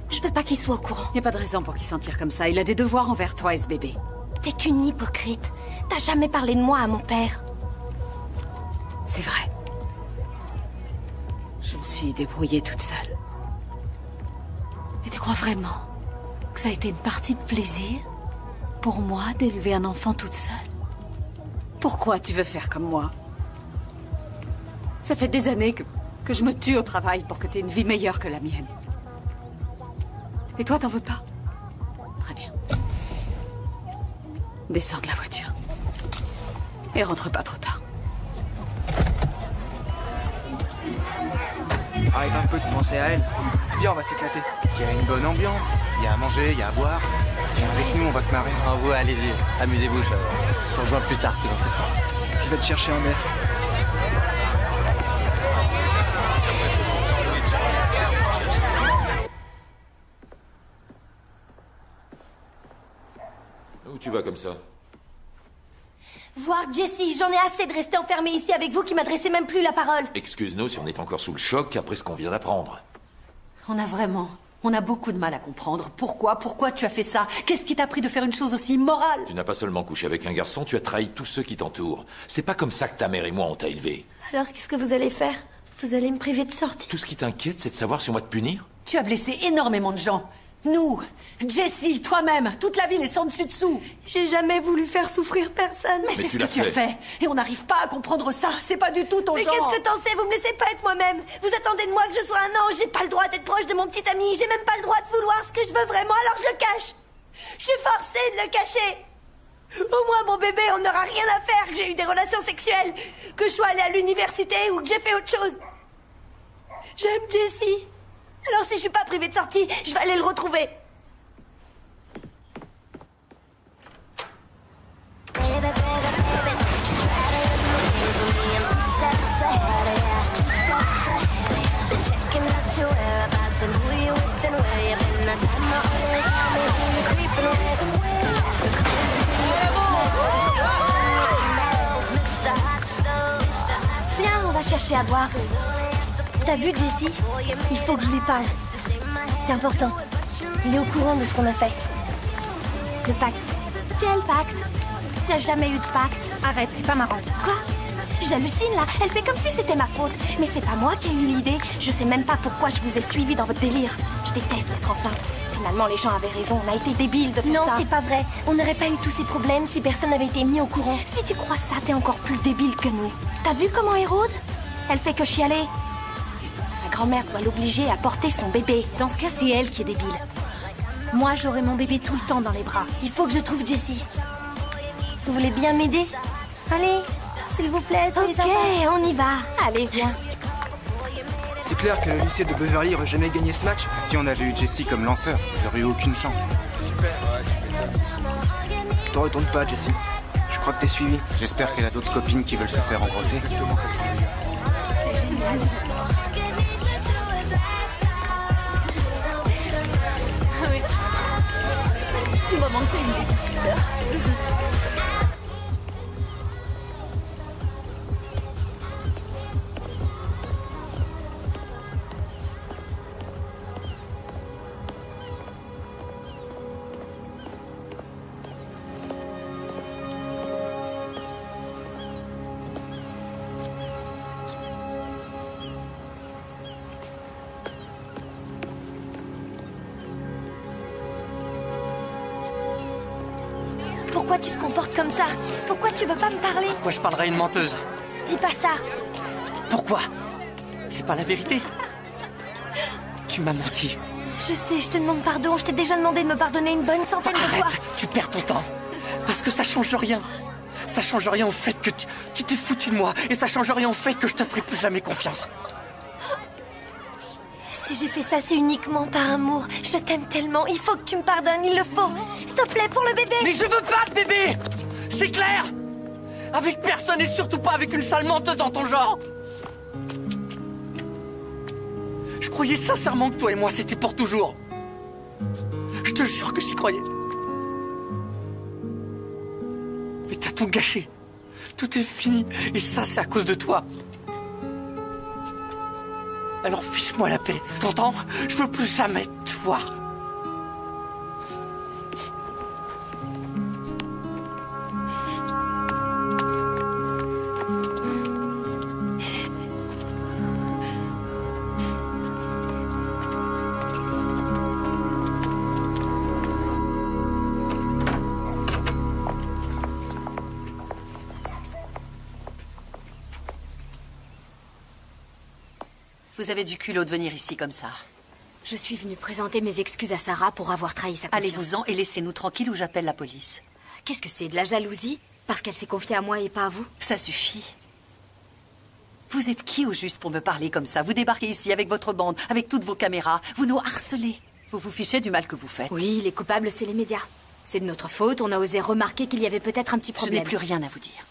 Je veux pas qu'il soit au courant. Y a pas de raison pour qu'il s'en tire comme ça. Il a des devoirs envers toi et ce bébé. T'es qu'une hypocrite. T'as jamais parlé de moi à mon père. C'est vrai. Je me suis débrouillée toute seule. Et tu crois vraiment que ça a été une partie de plaisir pour moi d'élever un enfant toute seule? Pourquoi tu veux faire comme moi? Ça fait des années que je me tue au travail pour que tu aies une vie meilleure que la mienne. Et toi, t'en veux pas? Très bien. Descends de la voiture. Et rentre pas trop tard. Arrête un peu de penser à elle. Viens, on va s'éclater. Il y a une bonne ambiance. Il y a à manger, il y a à boire. Viens avec nous, on va se marrer. En vous, allez-y. Amusez-vous, je vous rejoins plus tard, vous en faites pas. Je vais te chercher un verre. Où tu vas comme ça? Voir Jessie, j'en ai assez de rester enfermée ici avec vous qui m'adressez même plus la parole. Excuse-nous si on est encore sous le choc après ce qu'on vient d'apprendre. On a beaucoup de mal à comprendre. Pourquoi tu as fait ça? Qu'est-ce qui t'a pris de faire une chose aussi immorale? Tu n'as pas seulement couché avec un garçon, tu as trahi tous ceux qui t'entourent. C'est pas comme ça que ta mère et moi on t'a élevé. Alors qu'est-ce que vous allez faire? Vous allez me priver de sortie? Tout ce qui t'inquiète, c'est de savoir si on va te punir? Tu as blessé énormément de gens. Nous, Jessie, toi-même, toute la ville est sans dessus dessous. J'ai jamais voulu faire souffrir personne. Mais c'est ce que tu as fait. Et on n'arrive pas à comprendre ça. C'est pas du tout ton genre. Mais qu'est-ce que t'en sais? Vous me laissez pas être moi-même. Vous attendez de moi que je sois un ange. J'ai pas le droit d'être proche de mon petit ami. J'ai même pas le droit de vouloir ce que je veux vraiment, alors je le cache. Je suis forcée de le cacher. Au moins, mon bébé, on n'aura rien à faire que j'ai eu des relations sexuelles, que je sois allée à l'université ou que j'ai fait autre chose. J'aime Jessie. Alors si je suis pas privée de sortie, je vais aller le retrouver. Viens, on va chercher à boire. T'as vu Jessie? Il faut que je lui parle. C'est important. Il est au courant de ce qu'on a fait. Le pacte. Quel pacte? T'as jamais eu de pacte. Arrête, c'est pas marrant. Quoi? J'hallucine là. Elle fait comme si c'était ma faute. Mais c'est pas moi qui ai eu l'idée. Je sais même pas pourquoi je vous ai suivi dans votre délire. Je déteste être enceinte. Finalement, les gens avaient raison. On a été débiles de faire ça. Non, c'est pas vrai. On n'aurait pas eu tous ces problèmes si personne n'avait été mis au courant. Si tu crois ça, t'es encore plus débile que nous. T'as vu comment est Rose? Elle fait que chialer. Sa grand-mère doit l'obliger à porter son bébé. Dans ce cas, c'est elle qui est débile. Moi, j'aurai mon bébé tout le temps dans les bras. Il faut que je trouve Jessie. Vous voulez bien m'aider? Allez, s'il vous plaît, soyez sympa. Ok, on y va. Allez, viens. C'est clair que le lycée de Beverly aurait jamais gagné ce match. Si on avait eu Jessie comme lanceur, ils auraient eu aucune chance. C'est super. T'en retournes pas, Jessie. Je crois que t'es suivi. J'espère qu'elle a d'autres copines qui veulent se faire engrosser. Exactement comme ça. C'est génial. Ah oui. Il m'a manqué une babysitter. Pourquoi tu te comportes comme ça? Pourquoi tu veux pas me parler? Pourquoi je parlerais à une menteuse? Dis pas ça. Pourquoi? C'est pas la vérité. Tu m'as menti. Je sais, je te demande pardon. Je t'ai déjà demandé de me pardonner une bonne centaine de fois. Arrête, tu perds ton temps. Parce que ça change rien. Ça change rien au fait que tu t'es foutu de moi. Et ça change rien au fait que je te ferai plus jamais confiance. Si j'ai fait ça, c'est uniquement par amour. Je t'aime tellement. Il faut que tu me pardonnes. Il le faut. S'il te plaît, pour le bébé. Mais je veux pas de bébé. C'est clair. Avec personne et surtout pas avec une sale menteuse dans ton genre. Je croyais sincèrement que toi et moi, c'était pour toujours. Je te jure que j'y croyais. Mais t'as tout gâché. Tout est fini. Et ça, c'est à cause de toi. Alors fiche-moi la paix. T'entends? Je veux plus jamais te voir. Vous avez du culot de venir ici comme ça. Je suis venue présenter mes excuses à Sarah pour avoir trahi sa confiance. Allez-vous-en et laissez-nous tranquilles ou j'appelle la police. Qu'est-ce que c'est, de la jalousie? Parce qu'elle s'est confiée à moi et pas à vous? Ça suffit. Vous êtes qui au juste pour me parler comme ça? Vous débarquez ici avec votre bande, avec toutes vos caméras. Vous nous harcelez. Vous vous fichez du mal que vous faites. Oui, les coupables, c'est les médias. C'est de notre faute, on a osé remarquer qu'il y avait peut-être un petit problème. Je n'ai plus rien à vous dire.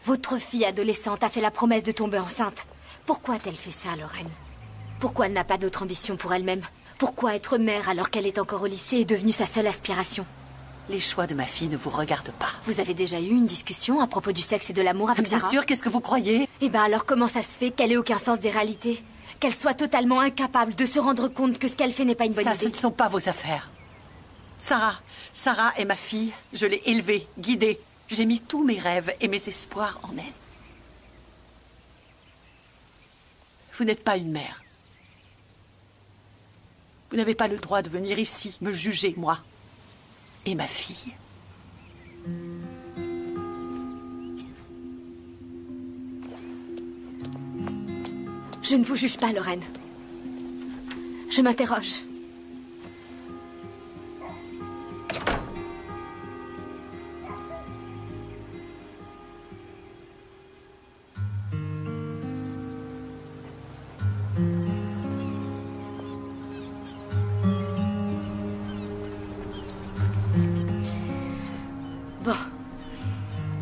Votre fille adolescente a fait la promesse de tomber enceinte. Pourquoi a-t-elle fait ça, Lorraine? Pourquoi elle n'a pas d'autre ambition pour elle-même? Pourquoi être mère alors qu'elle est encore au lycée est devenue sa seule aspiration? Les choix de ma fille ne vous regardent pas. Vous avez déjà eu une discussion à propos du sexe et de l'amour avec Sarah? Bien sûr, qu'est-ce que vous croyez? Eh ben alors comment ça se fait qu'elle ait aucun sens des réalités? Qu'elle soit totalement incapable de se rendre compte que ce qu'elle fait n'est pas une bonne idée? Ça, ce ne sont pas vos affaires. Sarah est ma fille. Je l'ai élevée, guidée. J'ai mis tous mes rêves et mes espoirs en elle. Vous n'êtes pas une mère. Vous n'avez pas le droit de venir ici me juger, moi et ma fille. Je ne vous juge pas, Lorraine. Je m'interroge.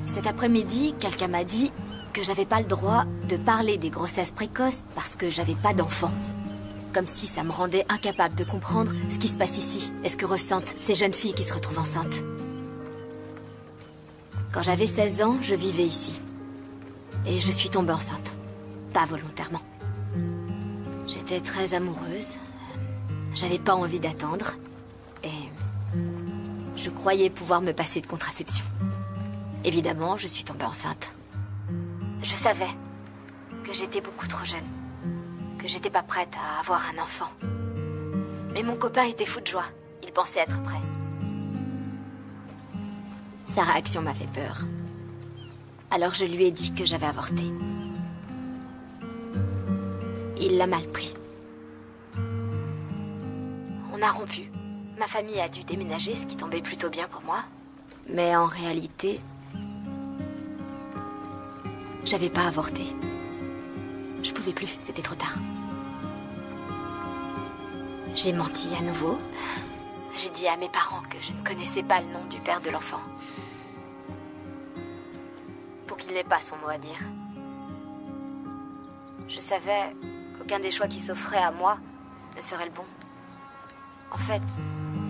Cet après-midi, quelqu'un m'a dit que j'avais pas le droit de parler des grossesses précoces parce que j'avais pas d'enfant. Comme si ça me rendait incapable de comprendre ce qui se passe ici et ce que ressentent ces jeunes filles qui se retrouvent enceintes. Quand j'avais 16 ans, je vivais ici. Et je suis tombée enceinte. Pas volontairement. J'étais très amoureuse. J'avais pas envie d'attendre. Et je croyais pouvoir me passer de contraception. Évidemment, je suis tombée enceinte. Je savais que j'étais beaucoup trop jeune. Que j'étais pas prête à avoir un enfant. Mais mon copain était fou de joie. Il pensait être prêt. Sa réaction m'a fait peur. Alors je lui ai dit que j'avais avorté. Il l'a mal pris. On a rompu. Ma famille a dû déménager, ce qui tombait plutôt bien pour moi. Mais en réalité, j'avais pas avorté. Je pouvais plus, c'était trop tard. J'ai menti à nouveau. J'ai dit à mes parents que je ne connaissais pas le nom du père de l'enfant. Pour qu'il n'ait pas son mot à dire. Je savais qu'aucun des choix qui s'offraient à moi ne serait le bon. En fait,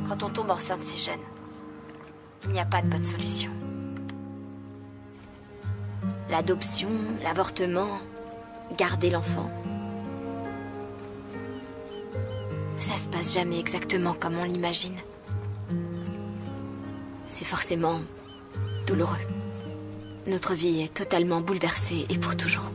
quand on tombe enceinte si jeune, il n'y a pas de bonne solution. L'adoption, l'avortement, garder l'enfant. Ça se passe jamais exactement comme on l'imagine. C'est forcément douloureux. Notre vie est totalement bouleversée et pour toujours.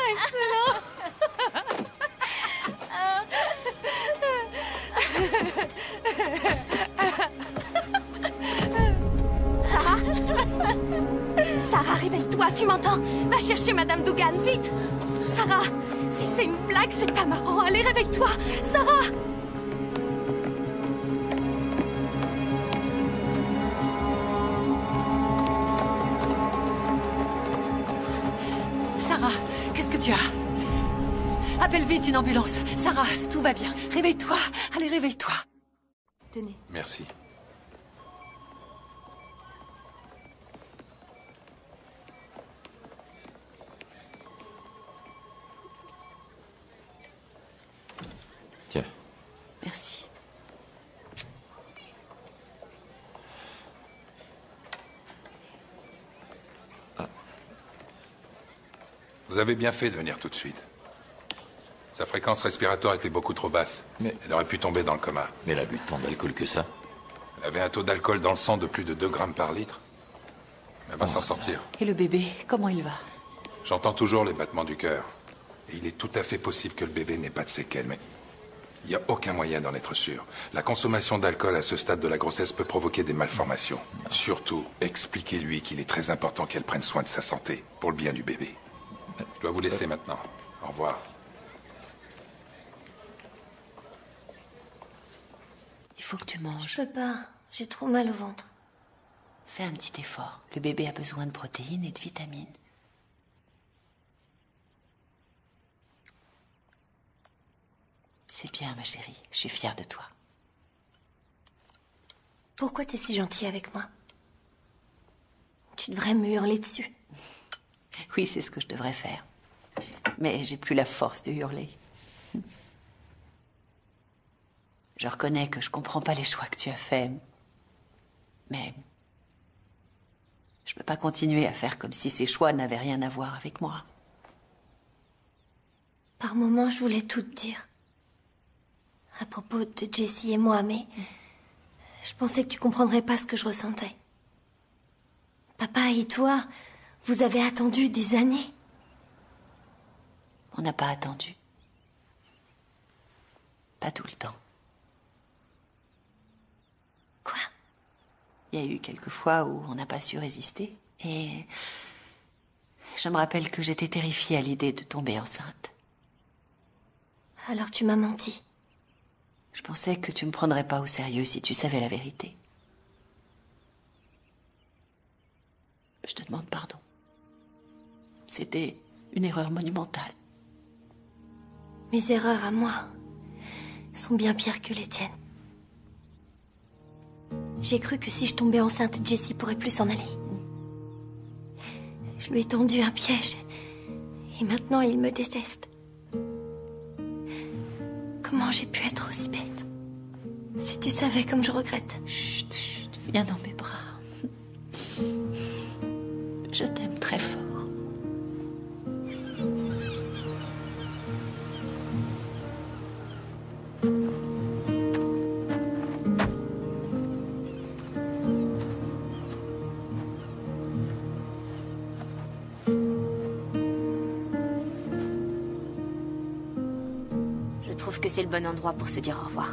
Excellent. Sarah? Sarah, réveille-toi, tu m'entends? Va chercher Madame Dugan, vite! Sarah, si c'est une blague, c'est pas marrant. Allez, réveille-toi! Sarah! Sarah, qu'est-ce que tu as? Appelle vite une ambulance. Sarah, tout va bien. Réveille-toi. Allez, réveille-toi. Tenez. Merci. Tiens. Merci. Vous avez bien fait de venir tout de suite. Sa fréquence respiratoire était beaucoup trop basse. Mais elle aurait pu tomber dans le coma. Mais elle a bu tant d'alcool que ça? Elle avait un taux d'alcool dans le sang de plus de 2 grammes par litre. Elle va s'en sortir. Et le bébé, comment il va? J'entends toujours les battements du cœur. Et il est tout à fait possible que le bébé n'ait pas de séquelles, mais il n'y a aucun moyen d'en être sûr. La consommation d'alcool à ce stade de la grossesse peut provoquer des malformations. Surtout, expliquez-lui qu'il est très important qu'elle prenne soin de sa santé, pour le bien du bébé. Je dois vous laisser maintenant. Au revoir. Il faut que tu manges. Je peux pas. J'ai trop mal au ventre. Fais un petit effort. Le bébé a besoin de protéines et de vitamines. C'est bien, ma chérie. Je suis fière de toi. Pourquoi t'es si gentil avec moi? Tu devrais me hurler dessus. Oui, c'est ce que je devrais faire. Mais j'ai plus la force de hurler. Je reconnais que je comprends pas les choix que tu as faits. Mais je peux pas continuer à faire comme si ces choix n'avaient rien à voir avec moi. Par moments, je voulais tout te dire. À propos de Jessie et moi, mais je pensais que tu comprendrais pas ce que je ressentais. Papa et toi, vous avez attendu des années. On n'a pas attendu. Pas tout le temps. Quoi? Il y a eu quelques fois où on n'a pas su résister. Et je me rappelle que j'étais terrifiée à l'idée de tomber enceinte. Alors tu m'as menti. Je pensais que tu me prendrais pas au sérieux si tu savais la vérité. Je te demande pardon. C'était une erreur monumentale. Mes erreurs à moi sont bien pires que les tiennes. J'ai cru que si je tombais enceinte, Jessie pourrait plus s'en aller. Je lui ai tendu un piège. Et maintenant, il me déteste. Comment j'ai pu être aussi bête? Si tu savais comme je regrette. Chut, chut, viens dans mes bras. Je t'aime très fort. trouve que c'est le bon endroit pour se dire au revoir.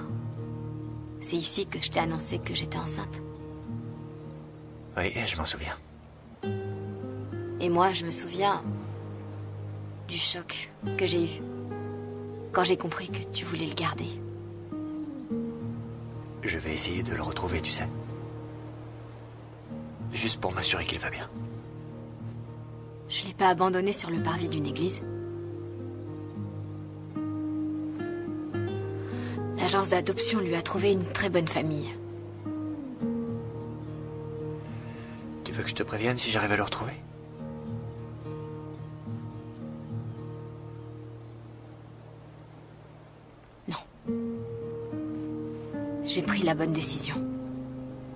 C'est ici que je t'ai annoncé que j'étais enceinte. Oui, je m'en souviens. Et moi, je me souviens du choc que j'ai eu quand j'ai compris que tu voulais le garder. Je vais essayer de le retrouver, tu sais. Juste pour m'assurer qu'il va bien. Je l'ai pas abandonné sur le parvis d'une église. L'agence d'adoption lui a trouvé une très bonne famille. Tu veux que je te prévienne si j'arrive à le retrouver? J'ai pris la bonne décision.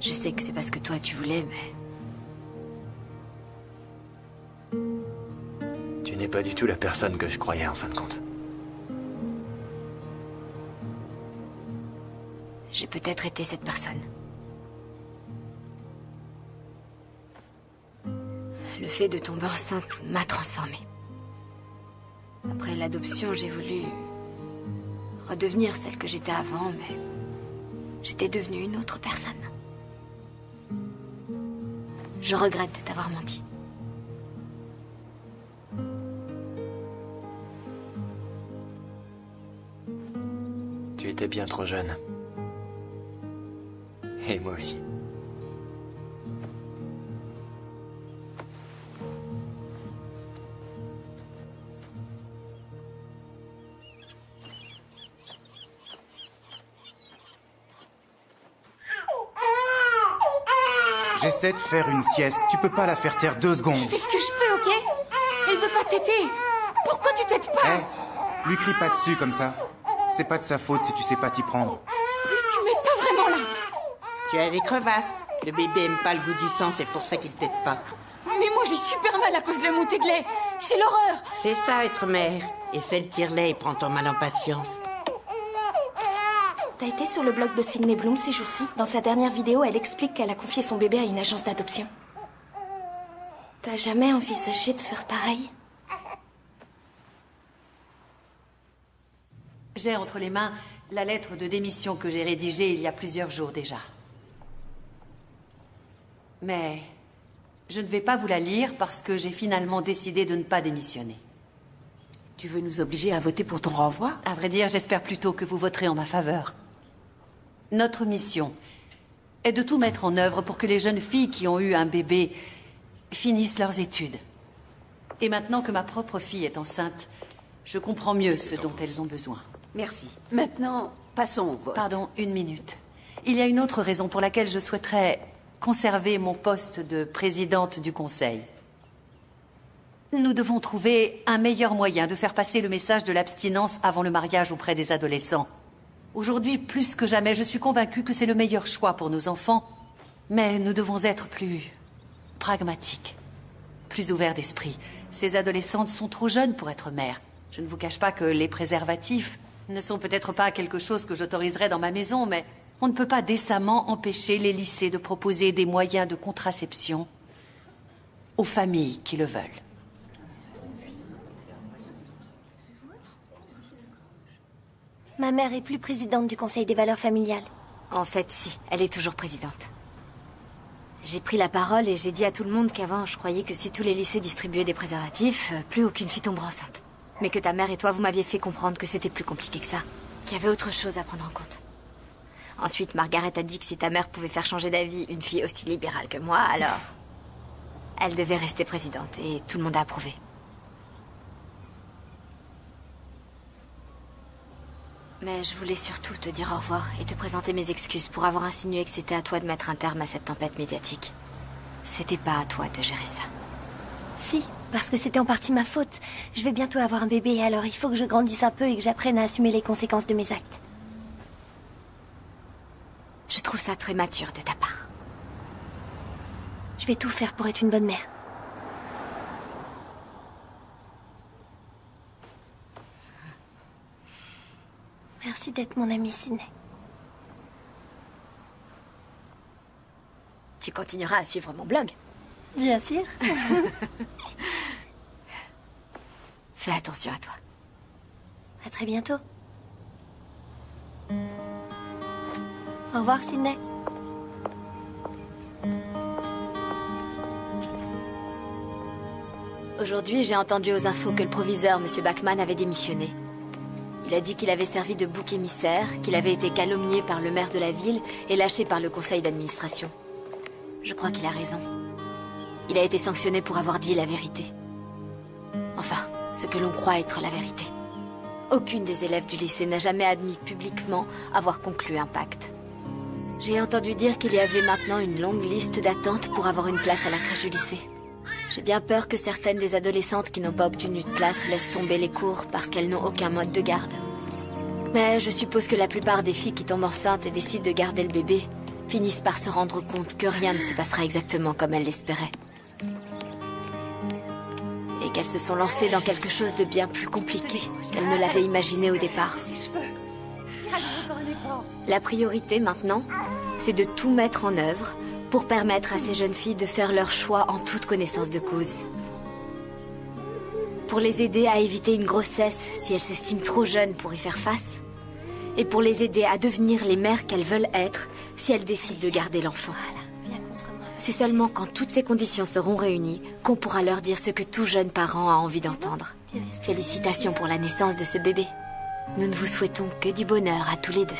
Je sais que c'est parce que toi tu voulais, mais... Tu n'es pas du tout la personne que je croyais en fin de compte. J'ai peut-être été cette personne. Le fait de tomber enceinte m'a transformée. Après l'adoption, j'ai voulu redevenir celle que j'étais avant, mais j'étais devenue une autre personne. Je regrette de t'avoir menti. Tu étais bien trop jeune. Et moi aussi. J'essaie de faire une sieste. Tu peux pas la faire taire 2 secondes. Je fais ce que je peux, ok? Elle veut pas t'aider. Pourquoi tu t'aides pas? Lui crie pas dessus comme ça. C'est pas de sa faute si tu sais pas t'y prendre. Tu m'aides pas vraiment là. Tu as des crevasses. Le bébé aime pas le goût du sang, c'est pour ça qu'il t'aide pas. Mais moi j'ai super mal à cause de la montée de lait. C'est l'horreur. C'est ça, être mère. Et celle tire-lait et prend ton mal en patience. T'as été sur le blog de Sydney Bloom ces jours-ci? Dans sa dernière vidéo, elle explique qu'elle a confié son bébé à une agence d'adoption. T'as jamais envisagé de faire pareil? J'ai entre les mains la lettre de démission que j'ai rédigée il y a plusieurs jours déjà. Mais je ne vais pas vous la lire parce que j'ai finalement décidé de ne pas démissionner. Tu veux nous obliger à voter pour ton renvoi? À vrai dire, j'espère plutôt que vous voterez en ma faveur. Notre mission est de tout mettre en œuvre pour que les jeunes filles qui ont eu un bébé finissent leurs études. Et maintenant que ma propre fille est enceinte, je comprends mieux ce dont elles ont besoin. Merci. Maintenant, passons au vote. Pardon, 1 minute. Il y a une autre raison pour laquelle je souhaiterais conserver mon poste de présidente du conseil. Nous devons trouver un meilleur moyen de faire passer le message de l'abstinence avant le mariage auprès des adolescents. Aujourd'hui, plus que jamais, je suis convaincue que c'est le meilleur choix pour nos enfants. Mais nous devons être plus pragmatiques, plus ouverts d'esprit. Ces adolescentes sont trop jeunes pour être mères. Je ne vous cache pas que les préservatifs ne sont peut-être pas quelque chose que j'autoriserais dans ma maison, mais on ne peut pas décemment empêcher les lycées de proposer des moyens de contraception aux familles qui le veulent. Ma mère est plus présidente du Conseil des valeurs familiales. En fait, si. Elle est toujours présidente. J'ai pris la parole et j'ai dit à tout le monde qu'avant, je croyais que si tous les lycées distribuaient des préservatifs, plus aucune fille tomberait enceinte. Mais que ta mère et toi, vous m'aviez fait comprendre que c'était plus compliqué que ça. Qu'il y avait autre chose à prendre en compte. Ensuite, Margaret a dit que si ta mère pouvait faire changer d'avis une fille aussi libérale que moi, alors... elle devait rester présidente et tout le monde a approuvé. Mais je voulais surtout te dire au revoir et te présenter mes excuses pour avoir insinué que c'était à toi de mettre un terme à cette tempête médiatique. C'était pas à toi de gérer ça. Si, parce que c'était en partie ma faute. Je vais bientôt avoir un bébé, alors il faut que je grandisse un peu et que j'apprenne à assumer les conséquences de mes actes. Je trouve ça très mature de ta part. Je vais tout faire pour être une bonne mère. Merci d'être mon amie, Sydney. Tu continueras à suivre mon blog? Bien sûr. Fais attention à toi. À très bientôt. Au revoir, Sydney. Aujourd'hui, j'ai entendu aux infos que le proviseur, M. Bachmann, avait démissionné. Il a dit qu'il avait servi de bouc émissaire, qu'il avait été calomnié par le maire de la ville et lâché par le conseil d'administration. Je crois qu'il a raison. Il a été sanctionné pour avoir dit la vérité. Enfin, ce que l'on croit être la vérité. Aucune des élèves du lycée n'a jamais admis publiquement avoir conclu un pacte. J'ai entendu dire qu'il y avait maintenant une longue liste d'attente pour avoir une place à la crèche du lycée. J'ai bien peur que certaines des adolescentes qui n'ont pas obtenu de place laissent tomber les cours parce qu'elles n'ont aucun mode de garde. Mais je suppose que la plupart des filles qui tombent enceintes et décident de garder le bébé finissent par se rendre compte que rien ne se passera exactement comme elles l'espéraient. Et qu'elles se sont lancées dans quelque chose de bien plus compliqué qu'elles ne l'avaient imaginé au départ. La priorité maintenant, c'est de tout mettre en œuvre pour permettre à ces jeunes filles de faire leur choix en toute connaissance de cause. Pour les aider à éviter une grossesse si elles s'estiment trop jeunes pour y faire face, et pour les aider à devenir les mères qu'elles veulent être si elles décident de garder l'enfant. C'est seulement quand toutes ces conditions seront réunies qu'on pourra leur dire ce que tout jeune parent a envie d'entendre. Félicitations pour la naissance de ce bébé. Nous ne vous souhaitons que du bonheur à tous les deux.